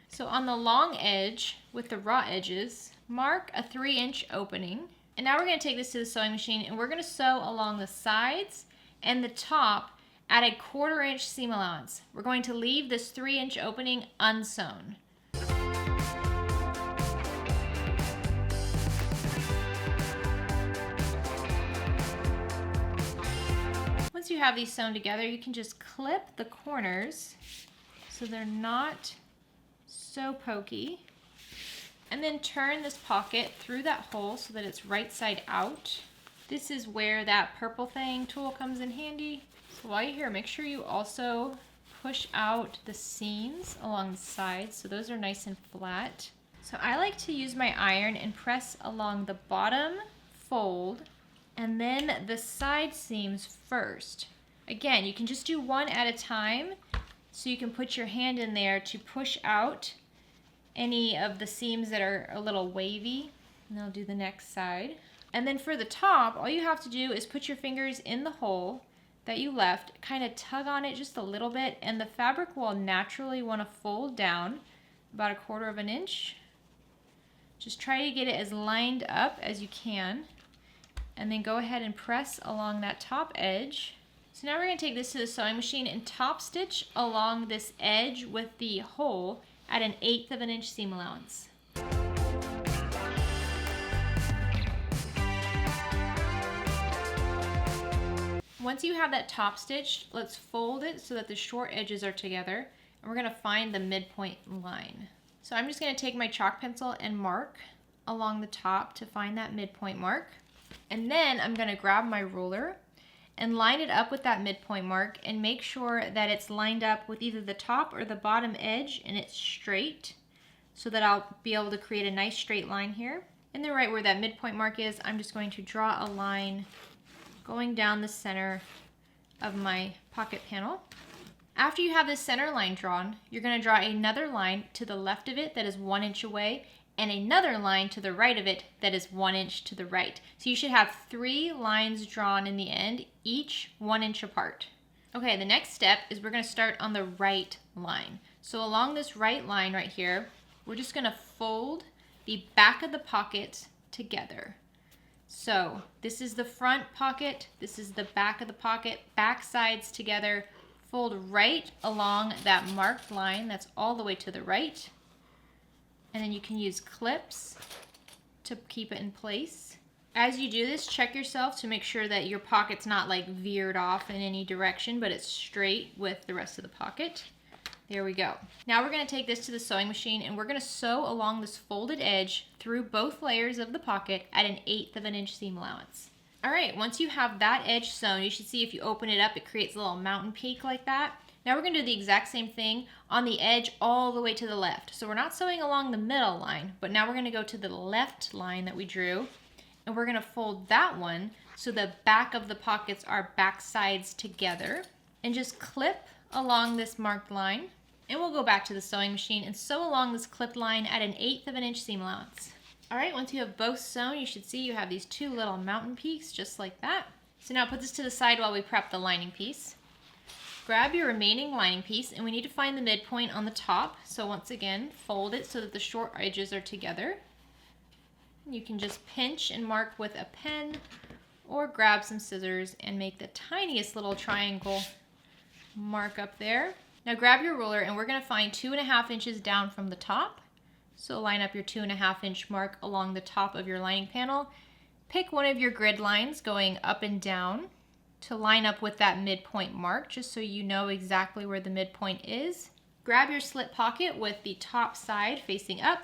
So on the long edge with the raw edges, mark a 3-inch opening. And now we're going to take this to the sewing machine, and we're going to sew along the sides and the top at 1/4 inch seam allowance. We're going to leave this 3-inch opening unsewn. Once you have these sewn together, you can just clip the corners so they're not so pokey. And then turn this pocket through that hole so that it's right side out. This is where that purple thing tool comes in handy. So while you're here, make sure you also push out the seams along the sides so those are nice and flat. So I like to use my iron and press along the bottom fold and then the side seams first. Again, you can just do one at a time, so you can put your hand in there to push out any of the seams that are a little wavy. And I'll do the next side. And then for the top, all you have to do is put your fingers in the hole that you left, kind of tug on it just a little bit, and the fabric will naturally want to fold down about 1/4 of an inch. Just try to get it as lined up as you can, and then go ahead and press along that top edge. So now we're going to take this to the sewing machine and top stitch along this edge with the hole at an 1/8 of an inch seam allowance. Once you have that top stitched, let's fold it so that the short edges are together, and we're going to find the midpoint line. So I'm just going to take my chalk pencil and mark along the top to find that midpoint mark. And then I'm going to grab my ruler and line it up with that midpoint mark and make sure that it's lined up with either the top or the bottom edge and it's straight, so that I'll be able to create a nice straight line here. And then right where that midpoint mark is, I'm just going to draw a line going down the center of my pocket panel. After you have this center line drawn, you're going to draw another line to the left of it that is 1 inch away, and another line to the right of it that is 1 inch to the right. So you should have 3 lines drawn in the end, each 1 inch apart. Okay, the next step is we're going to start on the right line. So along this right line right here, we're just going to fold the back of the pocket together. So this is the front pocket, this is the back of the pocket, back sides together, fold right along that marked line that's all the way to the right. And then you can use clips to keep it in place. As you do this, check yourself to make sure that your pocket's not like veered off in any direction, but it's straight with the rest of the pocket. There we go. Now we're going to take this to the sewing machine and we're going to sew along this folded edge through both layers of the pocket at an 1/8 of an inch seam allowance. All right, once you have that edge sewn, you should see if you open it up, it creates a little mountain peak like that. Now we're going to do the exact same thing on the edge all the way to the left. So we're not sewing along the middle line, but now we're going to go to the left line that we drew, and we're going to fold that one so the back of the pockets are back sides together, and just clip along this marked line. And we'll go back to the sewing machine and sew along this clipped line at an 1/8 of an inch seam allowance. All right, once you have both sewn, you should see you have these 2 little mountain peaks just like that. So now put this to the side while we prep the lining piece. Grab your remaining lining piece, and we need to find the midpoint on the top. So once again, fold it so that the short edges are together. You can just pinch and mark with a pen, or grab some scissors and make the tiniest little triangle mark up there. Now grab your ruler, and we're going to find 2.5 inches down from the top. So line up your 2.5 inch mark along the top of your lining panel. Pick one of your grid lines going up and down to line up with that midpoint mark, just so you know exactly where the midpoint is. Grab your slip pocket with the top side facing up.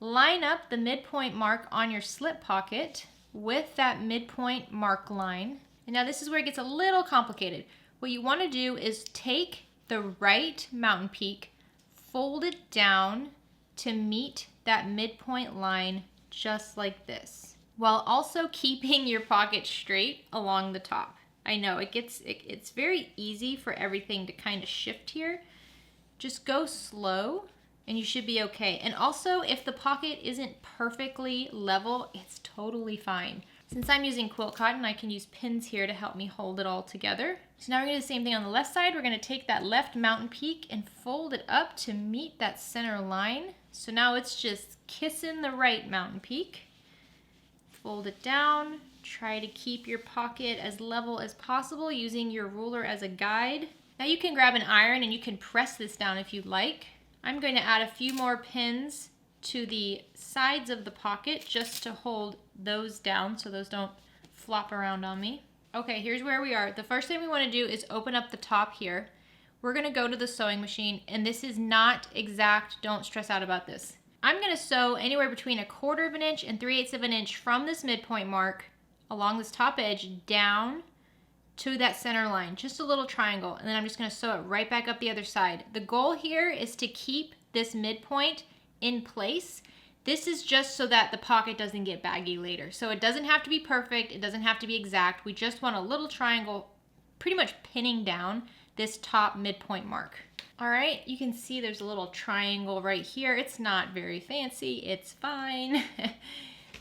Line up the midpoint mark on your slip pocket with that midpoint mark line. And now this is where it gets a little complicated. What you want to do is take the right mountain peak, fold it down to meet that midpoint line just like this, while also keeping your pocket straight along the top. I know it's very easy for everything to kind of shift here. Just go slow and you should be okay. And also, if the pocket isn't perfectly level, it's totally fine. Since I'm using quilt cotton, I can use pins here to help me hold it all together. So now we're going to do the same thing on the left side. We're going to take that left mountain peak and fold it up to meet that center line. So now it's just kissing the right mountain peak. Fold it down. Try to keep your pocket as level as possible using your ruler as a guide. Now you can grab an iron and you can press this down if you'd like. I'm going to add a few more pins to the sides of the pocket just to hold those down so those don't flop around on me. Okay, here's where we are. The first thing we want to do is open up the top here. We're going to go to the sewing machine, and this is not exact. Don't stress out about this. I'm going to sew anywhere between 1/4 of an inch and 3/8 of an inch from this midpoint mark along this top edge down to that center line, just a little triangle, and then I'm just going to sew it right back up the other side. The goal here is to keep this midpoint in place. This is just so that the pocket doesn't get baggy later. So it doesn't have to be perfect, it doesn't have to be exact. We just want a little triangle pretty much pinning down this top midpoint mark. All right, you can see there's a little triangle right here. It's not very fancy, it's fine.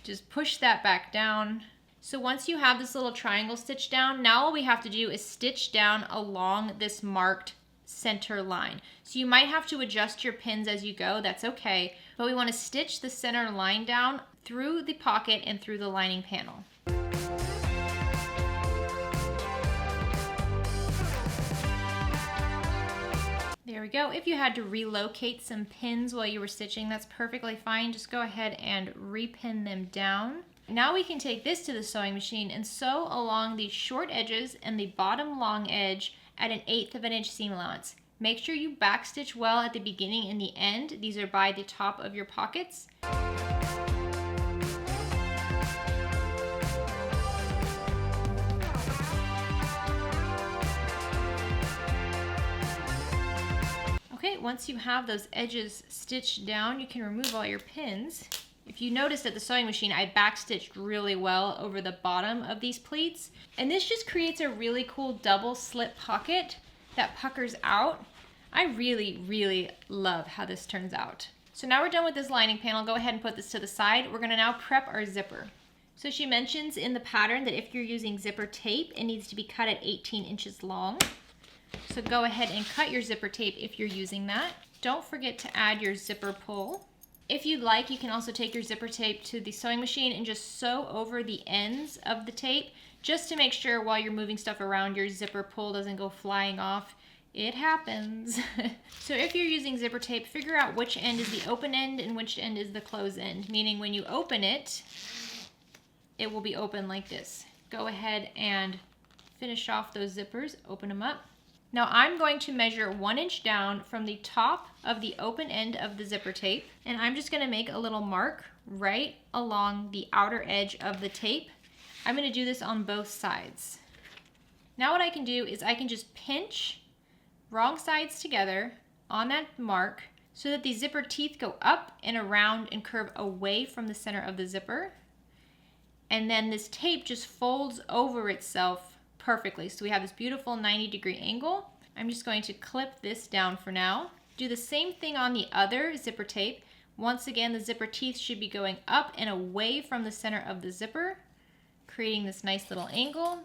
Just push that back down. So once you have this little triangle stitched down, now all we have to do is stitch down along this marked center line. So you might have to adjust your pins as you go, that's okay, but we want to stitch the center line down through the pocket and through the lining panel. There we go. If you had to relocate some pins while you were stitching, that's perfectly fine. Just go ahead and repin them down. Now we can take this to the sewing machine and sew along the short edges and the bottom long edge at 1/8 of an inch seam allowance. Make sure you backstitch well at the beginning and the end. These are by the top of your pockets. Okay, once you have those edges stitched down, you can remove all your pins. If you noticed at the sewing machine, I backstitched really well over the bottom of these pleats. And this just creates a really cool double slip pocket that puckers out. I really, really love how this turns out. So now we're done with this lining panel. Go ahead and put this to the side. We're gonna now prep our zipper. So she mentions in the pattern that if you're using zipper tape, it needs to be cut at 18 inches long. So go ahead and cut your zipper tape if you're using that. Don't forget to add your zipper pull. If you'd like, you can also take your zipper tape to the sewing machine and just sew over the ends of the tape, just to make sure while you're moving stuff around, your zipper pull doesn't go flying off. It happens. So if you're using zipper tape, figure out which end is the open end and which end is the close end, meaning when you open it, it will be open like this. Go ahead and finish off those zippers, open them up. Now I'm going to measure 1 inch down from the top of the open end of the zipper tape, and I'm just gonna make a little mark right along the outer edge of the tape. I'm gonna do this on both sides. Now what I can do is I can just pinch wrong sides together on that mark so that the zipper teeth go up and around and curve away from the center of the zipper. And then this tape just folds over itself perfectly. So we have this beautiful 90-degree angle. I'm just going to clip this down for now. Do the same thing on the other zipper tape. Once again, the zipper teeth should be going up and away from the center of the zipper, creating this nice little angle.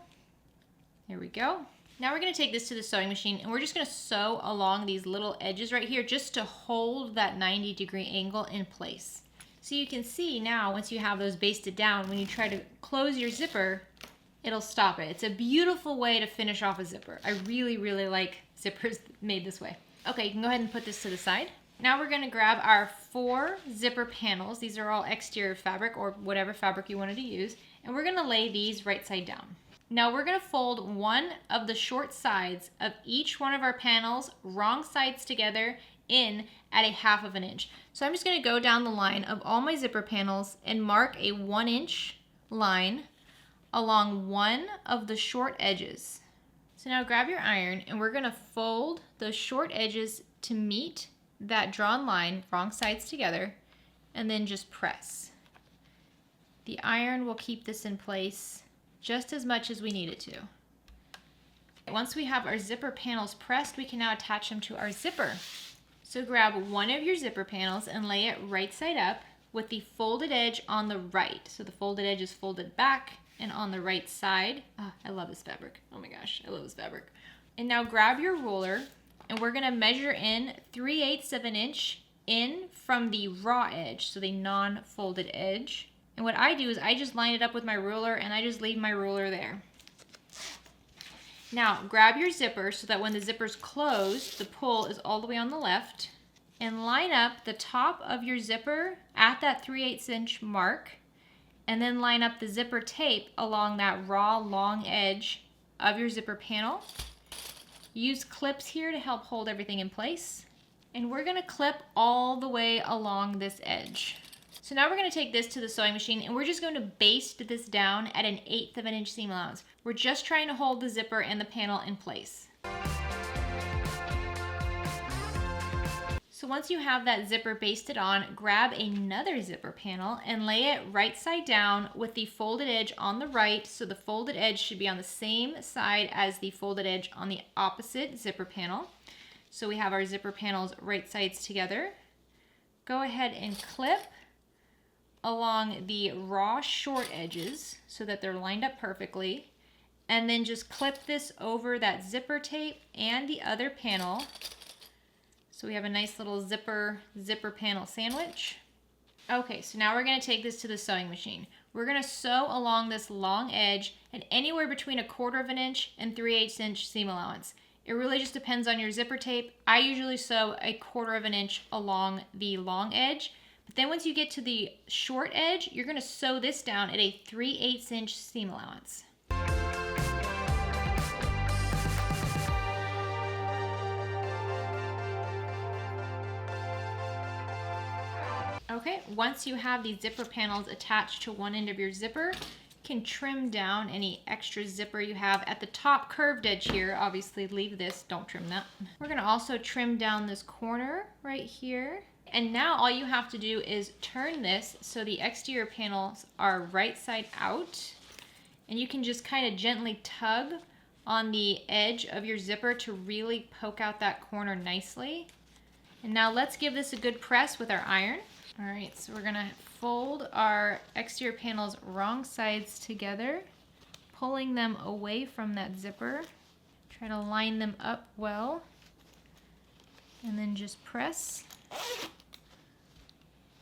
There we go. Now we're going to take this to the sewing machine and we're just going to sew along these little edges right here just to hold that 90-degree angle in place. So you can see now, once you have those basted down, when you try to close your zipper, it'll stop it. It's a beautiful way to finish off a zipper. I really, really like zippers made this way. Okay, you can go ahead and put this to the side. Now we're gonna grab our 4 zipper panels. These are all exterior fabric or whatever fabric you wanted to use. And we're gonna lay these right side down. Now we're gonna fold one of the short sides of each one of our panels, wrong sides together, in at 1/2 of an inch. So I'm just gonna go down the line of all my zipper panels and mark a 1 inch line along one of the short edges. So now grab your iron and we're gonna fold those short edges to meet that drawn line, wrong sides together, and then just press. The iron will keep this in place just as much as we need it to. Once we have our zipper panels pressed, we can now attach them to our zipper. So grab one of your zipper panels and lay it right side up with the folded edge on the right. So the folded edge is folded back and on the right side. Oh, I love this fabric. Oh my gosh, I love this fabric. And now grab your ruler and we're gonna measure in 3/8 of an inch in from the raw edge, so the non-folded edge. And what I do is I just line it up with my ruler and I just leave my ruler there. Now grab your zipper so that when the zipper's closed, the pull is all the way on the left, and line up the top of your zipper at that 3/8 inch mark, and then line up the zipper tape along that raw long edge of your zipper panel. Use clips here to help hold everything in place. And we're gonna clip all the way along this edge. So now we're gonna take this to the sewing machine and we're just going to baste this down at 1/8 of an inch seam allowance. We're just trying to hold the zipper and the panel in place. So once you have that zipper basted on, grab another zipper panel and lay it right side down with the folded edge on the right. So the folded edge should be on the same side as the folded edge on the opposite zipper panel. So we have our zipper panels right sides together. Go ahead and clip along the raw short edges so that they're lined up perfectly. and then just clip this over that zipper tape and the other panel. So we have a nice little zipper panel sandwich. Okay, so now we're gonna take this to the sewing machine. We're gonna sew along this long edge at anywhere between 1/4 inch and 3/8 inch seam allowance. It really just depends on your zipper tape. I usually sew 1/4 inch along the long edge. But then once you get to the short edge, you're gonna sew this down at a 3/8 inch seam allowance. Okay, once you have these zipper panels attached to one end of your zipper, you can trim down any extra zipper you have at the top curved edge here. Obviously leave this, don't trim that. We're gonna also trim down this corner right here. And now all you have to do is turn this so the exterior panels are right side out. And you can just kind of gently tug on the edge of your zipper to really poke out that corner nicely. And now let's give this a good press with our iron. All right, so we're gonna fold our exterior panels wrong sides together, pulling them away from that zipper. Try to line them up well, and then just press.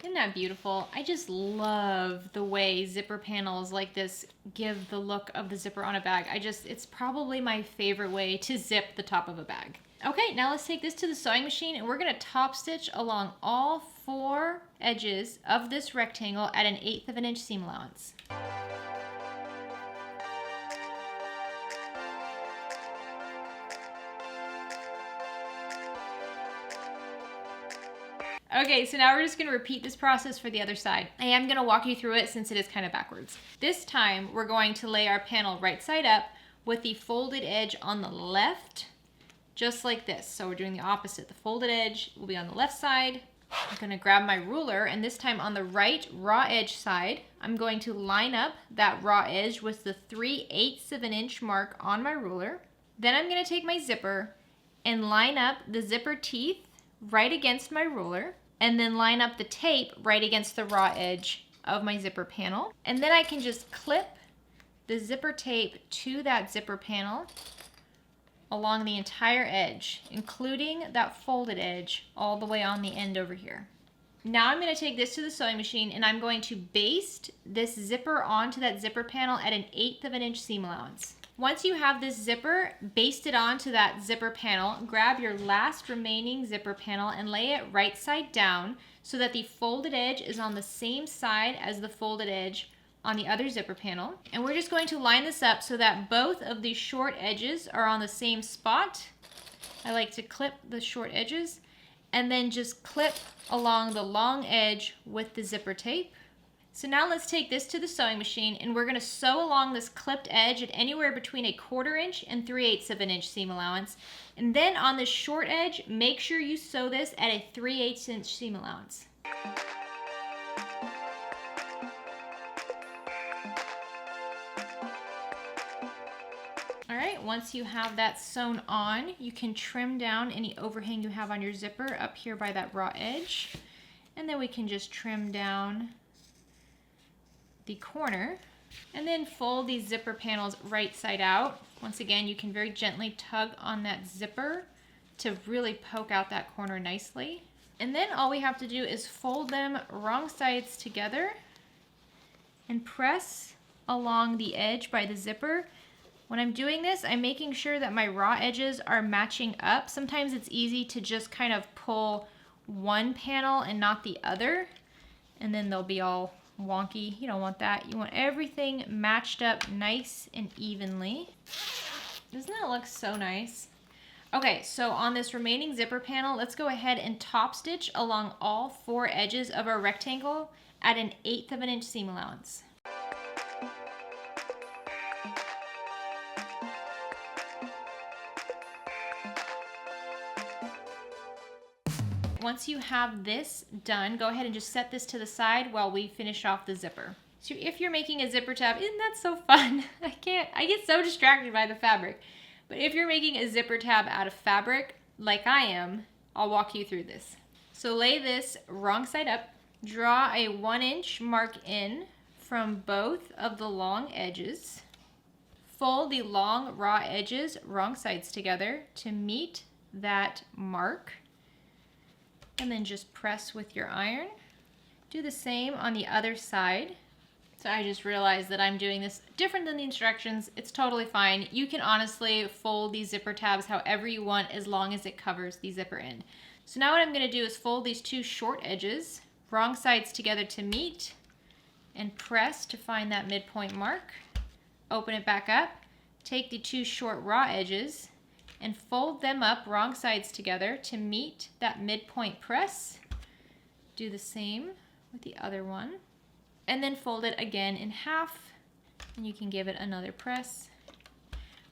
Isn't that beautiful? I just love the way zipper panels like this give the look of the zipper on a bag. It's probably my favorite way to zip the top of a bag. Okay, now let's take this to the sewing machine and we're gonna top stitch along all 4 edges of this rectangle at 1/8 inch seam allowance. Okay, so now we're just gonna repeat this process for the other side. I am gonna walk you through it since it is kind of backwards. This time, we're going to lay our panel right side up with the folded edge on the left, just like this. So we're doing the opposite. The folded edge will be on the left side. I'm gonna grab my ruler, and this time on the right raw edge side, I'm going to line up that raw edge with the 3/8 inch mark on my ruler. Then I'm gonna take my zipper and line up the zipper teeth right against my ruler, and then line up the tape right against the raw edge of my zipper panel. And then I can just clip the zipper tape to that zipper panel along the entire edge, including that folded edge all the way on the end over here. Now I'm going to take this to the sewing machine and I'm going to baste this zipper onto that zipper panel at 1/8 inch seam allowance. Once you have this zipper basted onto that zipper panel, grab your last remaining zipper panel and lay it right side down so that the folded edge is on the same side as the folded edge on the other zipper panel. And we're just going to line this up so that both of these short edges are on the same spot. I like to clip the short edges and then just clip along the long edge with the zipper tape. So now let's take this to the sewing machine and we're gonna sew along this clipped edge at anywhere between 1/4 inch and 3/8 inch seam allowance. And then on the short edge, make sure you sew this at a 3/8 inch seam allowance. All right, once you have that sewn on, you can trim down any overhang you have on your zipper up here by that raw edge. And then we can just trim down the corner and then fold these zipper panels right side out. Once again, you can very gently tug on that zipper to really poke out that corner nicely. And then all we have to do is fold them wrong sides together and press along the edge by the zipper. When I'm doing this, I'm making sure that my raw edges are matching up. Sometimes it's easy to just kind of pull one panel and not the other, and then they'll be all wonky. You don't want that. You want everything matched up nice and evenly. Doesn't that look so nice? Okay, so on this remaining zipper panel, let's go ahead and top stitch along all 4 edges of our rectangle at 1/8 inch seam allowance. Once you have this done, go ahead and just set this to the side while we finish off the zipper. So if you're making a zipper tab, isn't that so fun? I get so distracted by the fabric. But if you're making a zipper tab out of fabric, like I am, I'll walk you through this. So lay this wrong side up, draw a 1 inch mark in from both of the long edges, Fold the long raw edges, wrong sides together to meet that mark, and then just press with your iron. Do the same on the other side. So I just realized that I'm doing this different than the instructions. It's totally fine. You can honestly fold these zipper tabs however you want as long as it covers the zipper end. So now what I'm gonna do is fold these two short edges, wrong sides together to meet, and press to find that midpoint mark. Open it back up, take the two short raw edges and fold them up wrong sides together to meet that midpoint press. Do the same with the other one, and then fold it again in half, and you can give it another press.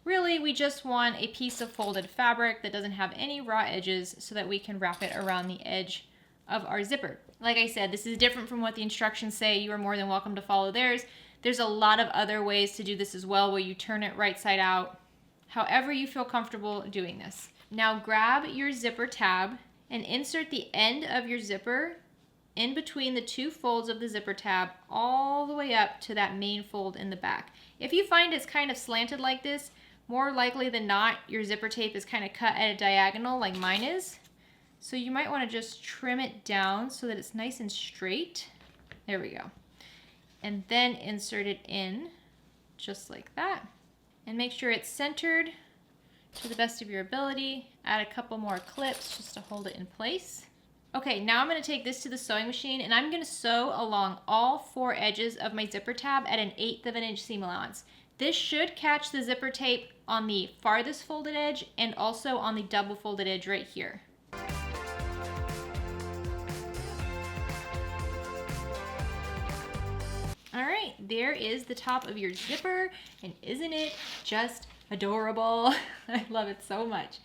Really, we just want a piece of folded fabric that doesn't have any raw edges so that we can wrap it around the edge of our zipper. Like I said, this is different from what the instructions say. You are more than welcome to follow theirs. There's a lot of other ways to do this as well, where you turn it right side out, however you feel comfortable doing this. Now grab your zipper tab and insert the end of your zipper in between the two folds of the zipper tab all the way up to that main fold in the back. If you find it's kind of slanted like this, more likely than not, your zipper tape is kind of cut at a diagonal like mine is. So you might want to just trim it down so that it's nice and straight. There we go. And then insert it in just like that. And make sure it's centered to the best of your ability. Add a couple more clips just to hold it in place. Okay, now I'm going to take this to the sewing machine and I'm going to sew along all four edges of my zipper tab at an 1/8 of an inch seam allowance. This should catch the zipper tape on the farthest folded edge and also on the double folded edge right here. All right, there is the top of your zipper, and isn't it just adorable? I love it so much.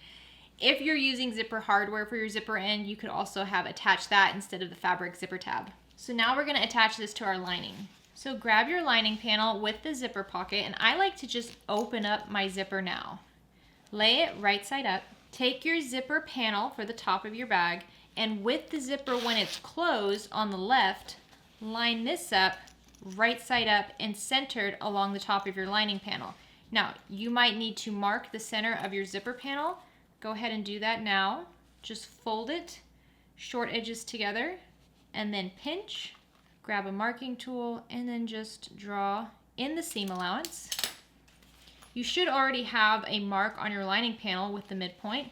If you're using zipper hardware for your zipper end, you could also have attached that instead of the fabric zipper tab. So now we're gonna attach this to our lining. So grab your lining panel with the zipper pocket, and I like to just open up my zipper now. Lay it right side up. Take your zipper panel for the top of your bag, and with the zipper when it's closed on the left, line this up right side up and centered along the top of your lining panel. Now, you might need to mark the center of your zipper panel. Go ahead and do that now. Just fold it, short edges together, and then pinch. Grab a marking tool and then just draw in the seam allowance. You should already have a mark on your lining panel with the midpoint.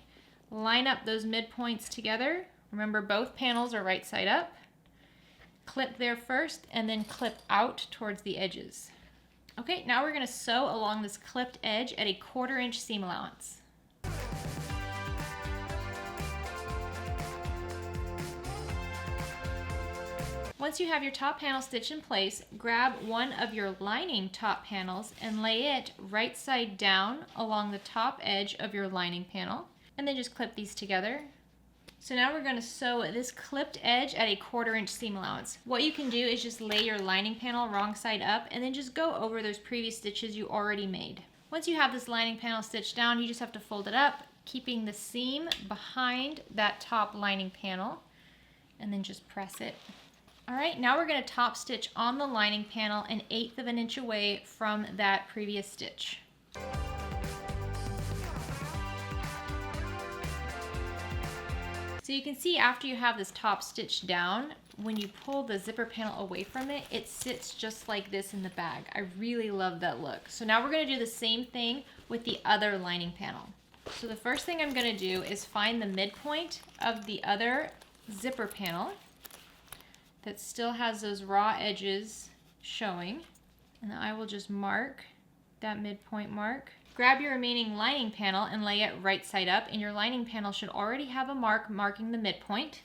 Line up those midpoints together. Remember, both panels are right side up. Clip there first and then clip out towards the edges. Okay, now we're going to sew along this clipped edge at a 1/4 inch seam allowance. Once you have your top panel stitched in place, grab one of your lining top panels and lay it right side down along the top edge of your lining panel, and then just clip these together. So now we're going to sew this clipped edge at a 1/4 inch seam allowance. What you can do is just lay your lining panel wrong side up and then just go over those previous stitches you already made. Once you have this lining panel stitched down, you just have to fold it up, keeping the seam behind that top lining panel, and then just press it. All right, now we're going to top stitch on the lining panel an 1/8 of an inch away from that previous stitch. So you can see after you have this top stitch down, when you pull the zipper panel away from it, it sits just like this in the bag. I really love that look. So now we're going to do the same thing with the other lining panel. So the first thing I'm going to do is find the midpoint of the other zipper panel that still has those raw edges showing, and I will just mark that midpoint mark. Grab your remaining lining panel and lay it right side up, and your lining panel should already have a mark marking the midpoint.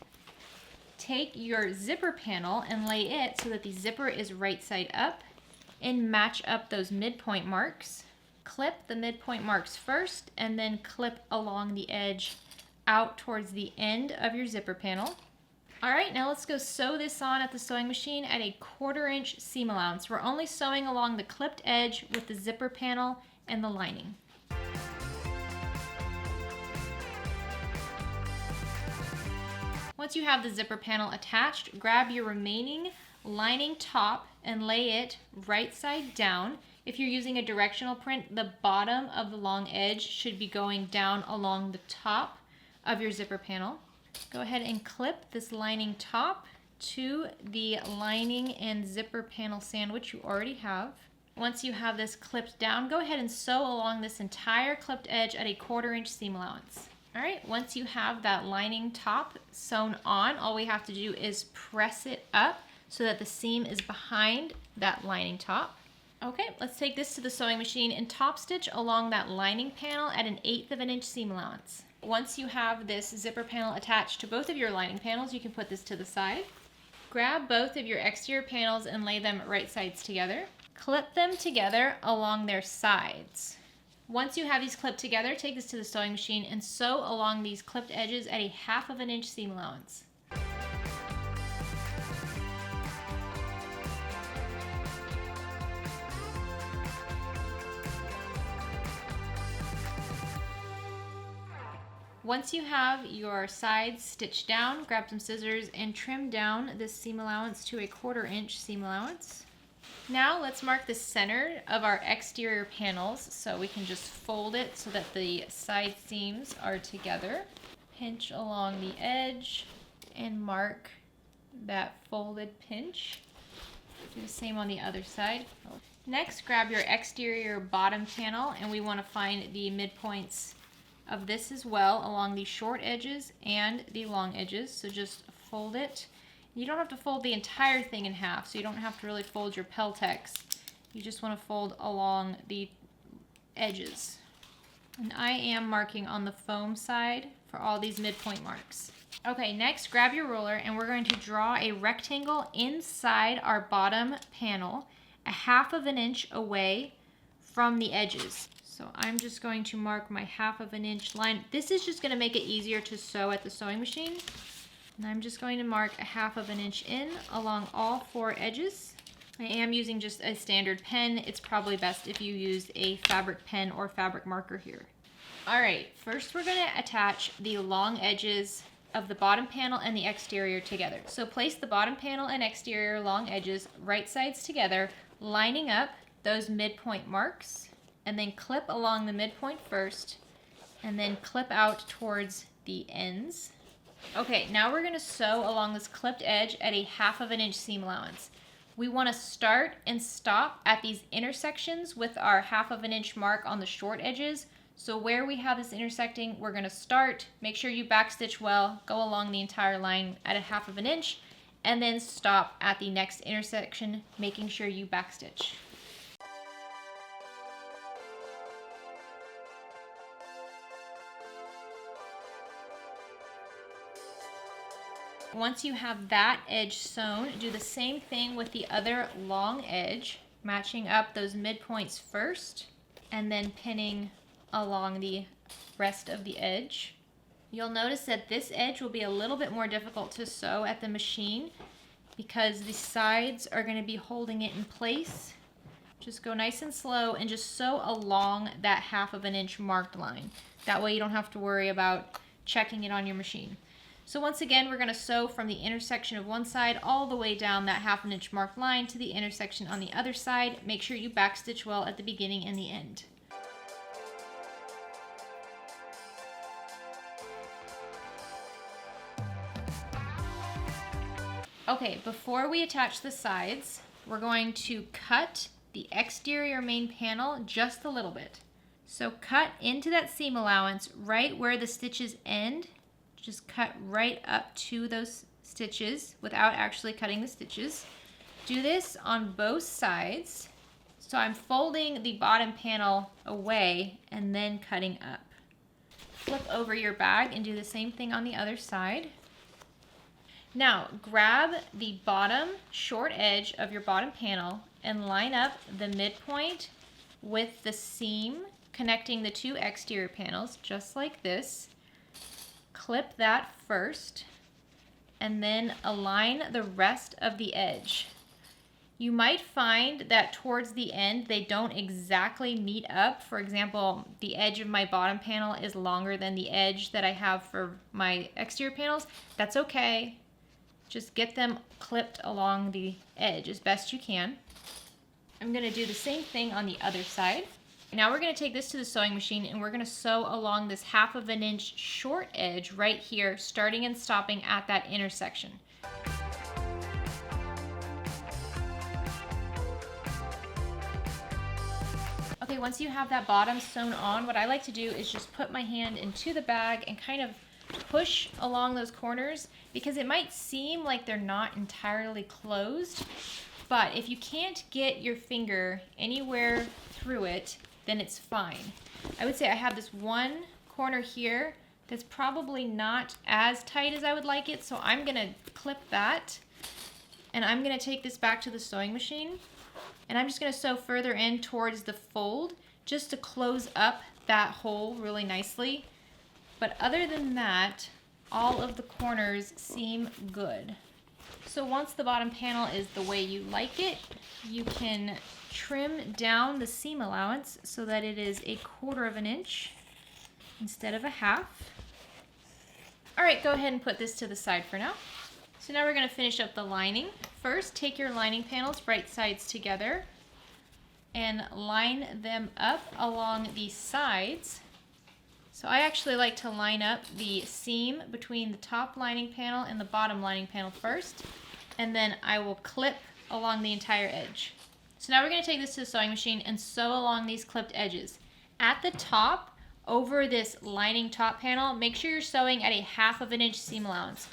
Take your zipper panel and lay it so that the zipper is right side up, and match up those midpoint marks. Clip the midpoint marks first and then clip along the edge out towards the end of your zipper panel. All right, now let's go sew this on at the sewing machine at a 1/4 inch seam allowance. We're only sewing along the clipped edge with the zipper panel and the lining. Once you have the zipper panel attached, grab your remaining lining top and lay it right side down. If you're using a directional print, the bottom of the long edge should be going down along the top of your zipper panel. Go ahead and clip this lining top to the lining and zipper panel sandwich you already have. Once you have this clipped down, go ahead and sew along this entire clipped edge at a 1/4 inch seam allowance. All right, once you have that lining top sewn on, all we have to do is press it up so that the seam is behind that lining top. Okay, let's take this to the sewing machine and top stitch along that lining panel at an 1/8 of an inch seam allowance. Once you have this zipper panel attached to both of your lining panels, you can put this to the side. Grab both of your exterior panels and lay them right sides together. Clip them together along their sides. Once you have these clipped together, take this to the sewing machine and sew along these clipped edges at a 1/2 of an inch seam allowance. Once you have your sides stitched down, grab some scissors and trim down this seam allowance to a 1/4 inch seam allowance. Now let's mark the center of our exterior panels, so we can just fold it so that the side seams are together. Pinch along the edge and mark that folded pinch. Do the same on the other side. Next, grab your exterior bottom panel, and we want to find the midpoints of this as well along the short edges and the long edges. So just fold it. You don't have to fold the entire thing in half, so you don't have to really fold your Peltex. You just want to fold along the edges. And I am marking on the foam side for all these midpoint marks. Okay, next grab your ruler and we're going to draw a rectangle inside our bottom panel, a 1/2 of an inch away from the edges. So I'm just going to mark my 1/2 of an inch line. This is just going to make it easier to sew at the sewing machine. And I'm just going to mark a 1/2 of an inch in along all 4 edges. I am using just a standard pen. It's probably best if you use a fabric pen or fabric marker here. All right, first we're going to attach the long edges of the bottom panel and the exterior together. So place the bottom panel and exterior long edges right sides together, lining up those midpoint marks, and then clip along the midpoint first, and then clip out towards the ends. Okay, now we're going to sew along this clipped edge at a 1/2 of an inch seam allowance. We want to start and stop at these intersections with our 1/2 of an inch mark on the short edges. So where we have this intersecting, we're going to start, make sure you backstitch well, go along the entire line at a 1/2 of an inch, and then stop at the next intersection, making sure you backstitch. Once you have that edge sewn, do the same thing with the other long edge, matching up those midpoints first, and then pinning along the rest of the edge. You'll notice that this edge will be a little bit more difficult to sew at the machine because the sides are going to be holding it in place. Just go nice and slow and just sew along that 1/2 of an inch marked line. That way you don't have to worry about checking it on your machine. So once again, we're going to sew from the intersection of one side all the way down that 1/2 an inch marked line to the intersection on the other side. Make sure you backstitch well at the beginning and the end. Okay, before we attach the sides, we're going to cut the exterior main panel just a little bit. So cut into that seam allowance right where the stitches end. Just cut right up to those stitches without actually cutting the stitches. Do this on both sides. So I'm folding the bottom panel away and then cutting up. Flip over your bag and do the same thing on the other side. Now grab the bottom short edge of your bottom panel and line up the midpoint with the seam connecting the 2 exterior panels, just like this. Clip that first, and then align the rest of the edge. You might find that towards the end they don't exactly meet up. For example, the edge of my bottom panel is longer than the edge that I have for my exterior panels. That's okay. Just get them clipped along the edge as best you can. I'm gonna do the same thing on the other side. Now we're gonna take this to the sewing machine and we're gonna sew along this 1/2 of an inch short edge right here, starting and stopping at that intersection. Okay, once you have that bottom sewn on, what I like to do is just put my hand into the bag and kind of push along those corners, because it might seem like they're not entirely closed, but if you can't get your finger anywhere through it, then it's fine. I would say I have this one corner here that's probably not as tight as I would like it, so I'm gonna clip that, and I'm gonna take this back to the sewing machine, and I'm just gonna sew further in towards the fold just to close up that hole really nicely. But other than that, all of the corners seem good. So once the bottom panel is the way you like it, you can trim down the seam allowance so that it is 1/4 of an inch instead of a 1/2. All right, go ahead and put this to the side for now. So now we're gonna finish up the lining. First, take your lining panels right sides together and line them up along the sides. So I actually like to line up the seam between the top lining panel and the bottom lining panel first, and then I will clip along the entire edge. So now we're gonna take this to the sewing machine and sew along these clipped edges. At the top, over this lining top panel, make sure you're sewing at a 1/2 of an inch seam allowance.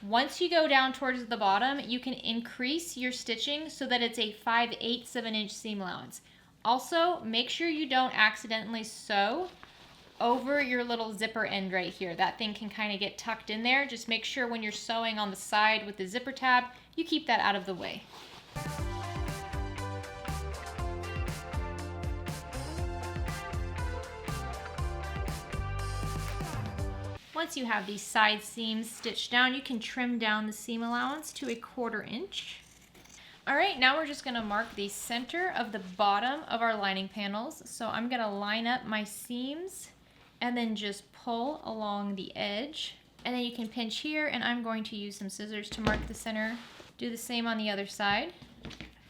Once you go down towards the bottom, you can increase your stitching so that it's a 5/8 of an inch seam allowance. Also, make sure you don't accidentally sew over your little zipper end right here. That thing can kind of get tucked in there. Just make sure when you're sewing on the side with the zipper tab, you keep that out of the way. Once you have these side seams stitched down, you can trim down the seam allowance to 1/4 inch. All right, now we're just gonna mark the center of the bottom of our lining panels. So I'm gonna line up my seams and then just pull along the edge. And then you can pinch here, and I'm going to use some scissors to mark the center. Do the same on the other side.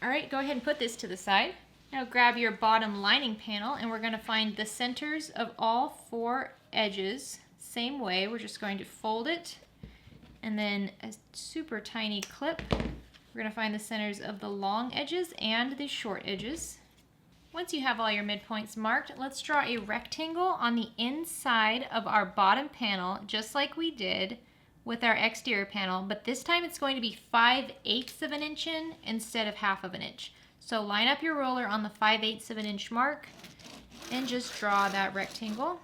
All right, go ahead and put this to the side. Now grab your bottom lining panel, and we're gonna find the centers of all 4 edges. Same way, we're just going to fold it, and then a super tiny clip. We're gonna find the centers of the long edges and the short edges. Once you have all your midpoints marked, let's draw a rectangle on the inside of our bottom panel, just like we did with our exterior panel, but this time it's going to be 5/8 of an inch in instead of 1/2 of an inch. So line up your roller on the 5/8 of an inch mark and just draw that rectangle.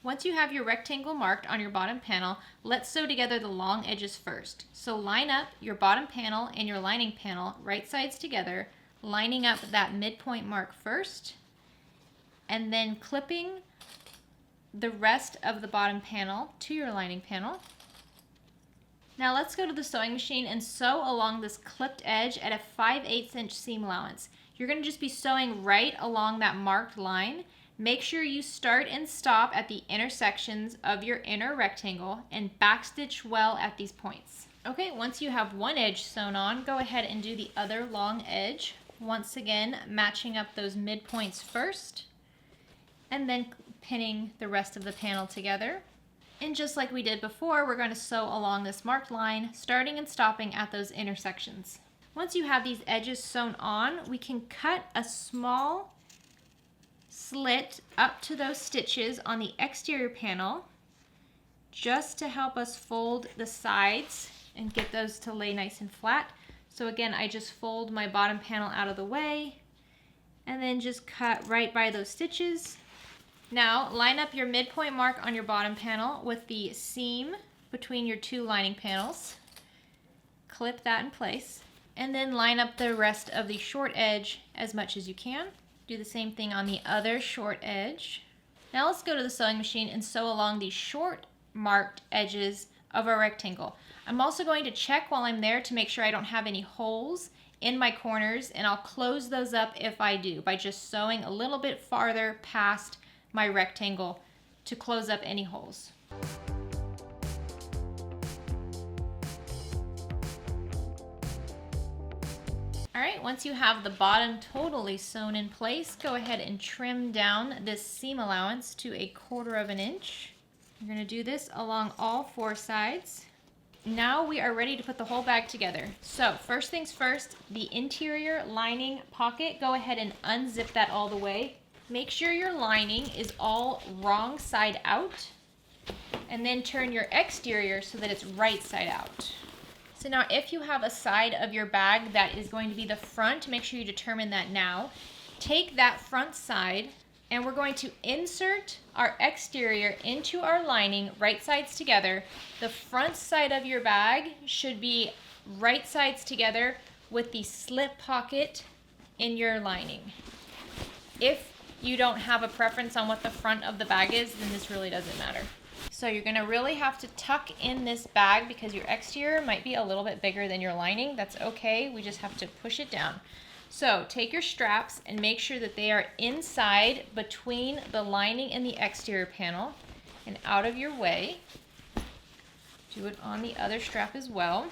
Once you have your rectangle marked on your bottom panel, let's sew together the long edges first. So line up your bottom panel and your lining panel right sides together, lining up that midpoint mark first, and then clipping the rest of the bottom panel to your lining panel. Now let's go to the sewing machine and sew along this clipped edge at a 5/8 inch seam allowance. You're going to just be sewing right along that marked line. Make sure you start and stop at the intersections of your inner rectangle and backstitch well at these points. Okay, once you have one edge sewn on, go ahead and do the other long edge. Once again, matching up those midpoints first, and then pinning the rest of the panel together. And just like we did before, we're going to sew along this marked line, starting and stopping at those intersections. Once you have these edges sewn on, we can cut a small slit up to those stitches on the exterior panel, just to help us fold the sides and get those to lay nice and flat. So again, I just fold my bottom panel out of the way and then just cut right by those stitches. Now line up your midpoint mark on your bottom panel with the seam between your 2 lining panels. Clip that in place, and then line up the rest of the short edge as much as you can. Do the same thing on the other short edge. Now let's go to the sewing machine and sew along the short marked edges of our rectangle. I'm also going to check while I'm there to make sure I don't have any holes in my corners, and I'll close those up if I do by just sewing a little bit farther past my rectangle to close up any holes. All right, once you have the bottom totally sewn in place, go ahead and trim down this seam allowance to 1/4 inch. You're gonna do this along all 4 sides. Now we are ready to put the whole bag together. So first things first, the interior lining pocket, go ahead and unzip that all the way. Make sure your lining is all wrong side out, and then turn your exterior so that it's right side out. So now if you have a side of your bag that is going to be the front, make sure you determine that now. Take that front side, and we're going to insert our exterior into our lining, right sides together. The front side of your bag should be right sides together with the slip pocket in your lining. If you don't have a preference on what the front of the bag is, then this really doesn't matter. So you're gonna really have to tuck in this bag because your exterior might be a little bit bigger than your lining. That's okay, we just have to push it down. So take your straps and make sure that they are inside between the lining and the exterior panel and out of your way. Do it on the other strap as well.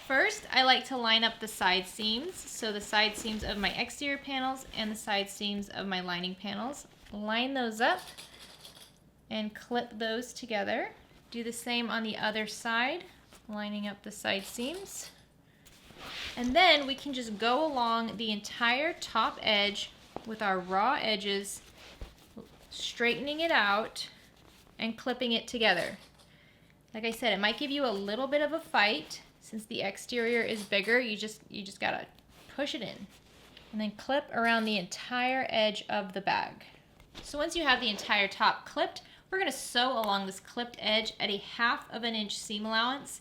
First, I like to line up the side seams. So the side seams of my exterior panels and the side seams of my lining panels. Line those up and clip those together. Do the same on the other side, lining up the side seams. And then we can just go along the entire top edge with our raw edges, straightening it out and clipping it together. Like I said, it might give you a little bit of a fight since the exterior is bigger. You just gotta push it in and then clip around the entire edge of the bag. So once you have the entire top clipped, we're gonna sew along this clipped edge at 1/2 inch seam allowance.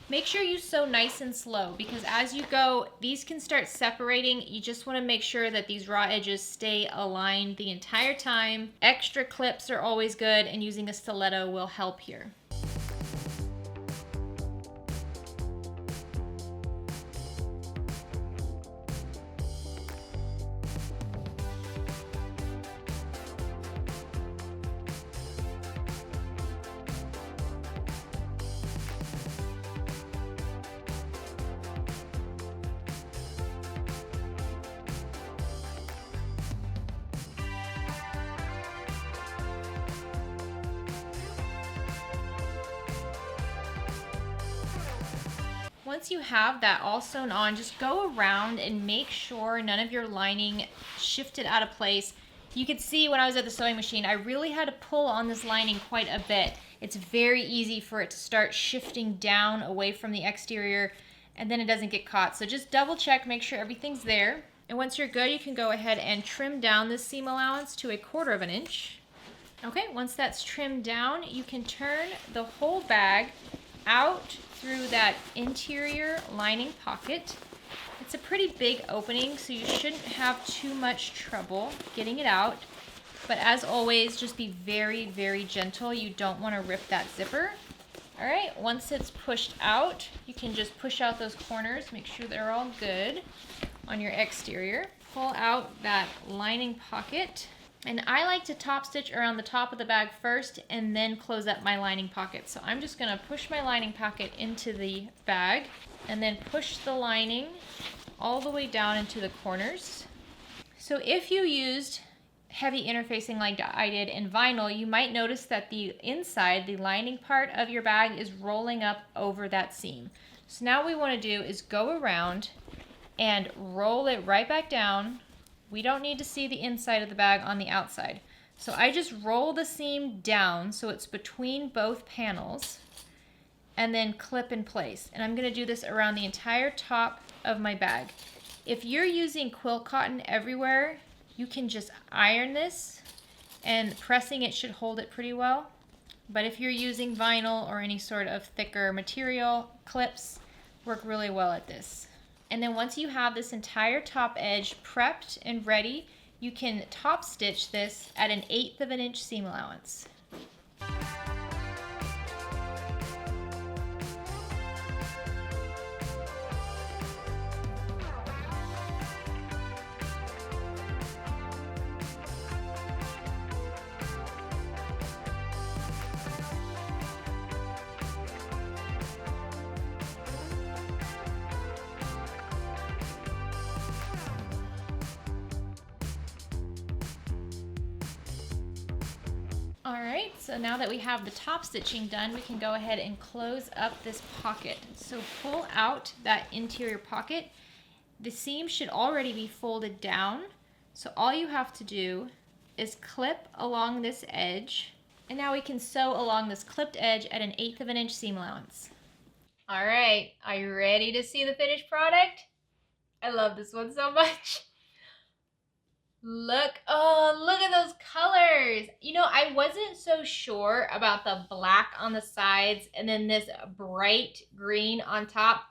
Make sure you sew nice and slow because as you go, these can start separating. You just want to make sure that these raw edges stay aligned the entire time. Extra clips are always good, and using a stiletto will help here. Once you have that all sewn on, just go around and make sure none of your lining shifted out of place. You could see when I was at the sewing machine, I really had to pull on this lining quite a bit. It's very easy for it to start shifting down away from the exterior, and then it doesn't get caught. So just double check, make sure everything's there. And once you're good, you can go ahead and trim down this seam allowance to 1/4 inch. Okay, once that's trimmed down, you can turn the whole bag out through that interior lining pocket. It's a pretty big opening, so you shouldn't have too much trouble getting it out. But as always, just be very, very gentle. You don't want to rip that zipper. All right, once it's pushed out, you can just push out those corners, make sure they're all good on your exterior. Pull out that lining pocket. And I like to top stitch around the top of the bag first and then close up my lining pocket. So I'm just gonna push my lining pocket into the bag and then push the lining all the way down into the corners. So if you used heavy interfacing like I did in vinyl, you might notice that the inside, the lining part of your bag is rolling up over that seam. So now what we wanna do is go around and roll it right back down. We don't need to see the inside of the bag on the outside. So I just roll the seam down so it's between both panels and then clip in place. And I'm gonna do this around the entire top of my bag. If you're using quilt cotton everywhere, you can just iron this and pressing it should hold it pretty well. But if you're using vinyl or any sort of thicker material, clips work really well at this. And then once you have this entire top edge prepped and ready, you can top stitch this at 1/8 inch seam allowance. So now that we have the top stitching done, we can go ahead and close up this pocket. So pull out that interior pocket. The seam should already be folded down. So all you have to do is clip along this edge. And now we can sew along this clipped edge at 1/8 of an inch seam allowance. All right, are you ready to see the finished product? I love this one so much. Look at those colors. You know, I wasn't so sure about the black on the sides and then this bright green on top.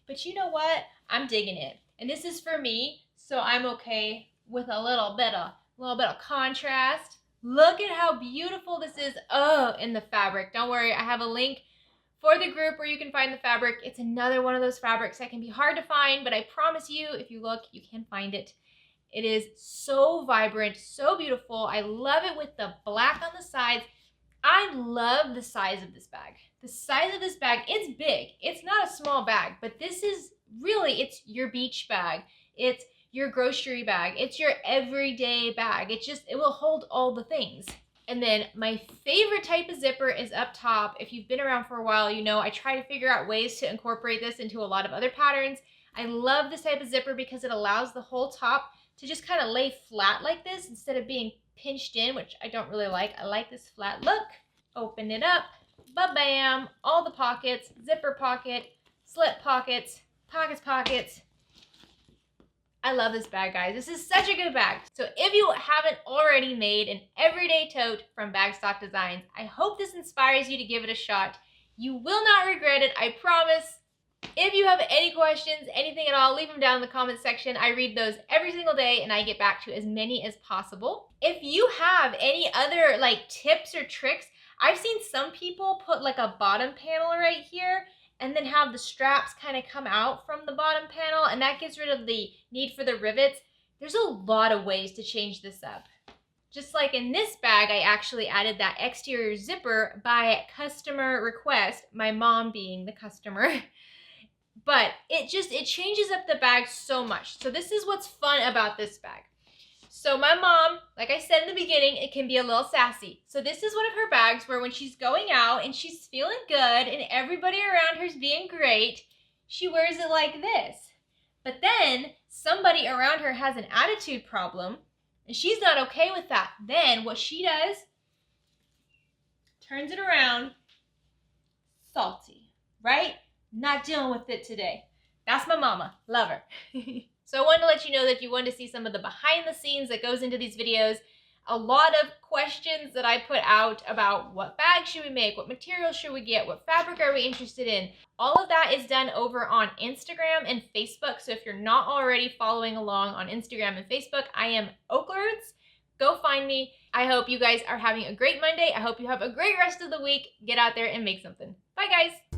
But you know what? I'm digging it. And this is for me, so I'm okay with a little bit of contrast. Look at how beautiful this is. Oh, in the fabric. Don't worry, I have a link for the group where you can find the fabric. It's another one of those fabrics that can be hard to find, but I promise you, if you look, you can find it. It is so vibrant, so beautiful. I love it with the black on the sides. I love the size of this bag. The size of this bag, it's big. It's not a small bag, but this is really, it's your beach bag. It's your grocery bag. It's your everyday bag. It will hold all the things. And then my favorite type of zipper is up top. If you've been around for a while, you know I try to figure out ways to incorporate this into a lot of other patterns. I love this type of zipper because it allows the whole top to just kind of lay flat like this instead of being pinched in, which I don't really like. I like this flat look. Open it up, ba-bam, all the pockets, zipper pocket, slip pockets, pockets. I love this bag, guys. This is such a good bag. So if you haven't already made an everyday tote from Bagstock Designs, I hope this inspires you to give it a shot. You will not regret it, I promise. If you have any questions, anything at all, leave them down in the comments section. I read those every single day and I get back to as many as possible. If you have any other tips or tricks, I've seen some people put a bottom panel right here and then have the straps kind of come out from the bottom panel, and that gets rid of the need for the rivets. There's a lot of ways to change this up. Just like in this bag, I actually added that exterior zipper by customer request, my mom being the customer. But it changes up the bag so much. So this is what's fun about this bag. So my mom, like I said in the beginning, it can be a little sassy. So this is one of her bags where when she's going out and she's feeling good and everybody around her's being great, she wears it like this. But then somebody around her has an attitude problem and she's not okay with that. Then what she does, turns it around, salty, right? Not dealing with it today. That's my mama. Love her. So I wanted to let you know that if you wanted to see some of the behind the scenes that goes into these videos, a lot of questions that I put out about what bag should we make, what material should we get, what fabric are we interested in. All of that is done over on Instagram and Facebook. So if you're not already following along on Instagram and Facebook, I am OklaRoots. Go find me. I hope you guys are having a great Monday. I hope you have a great rest of the week. Get out there and make something. Bye, guys.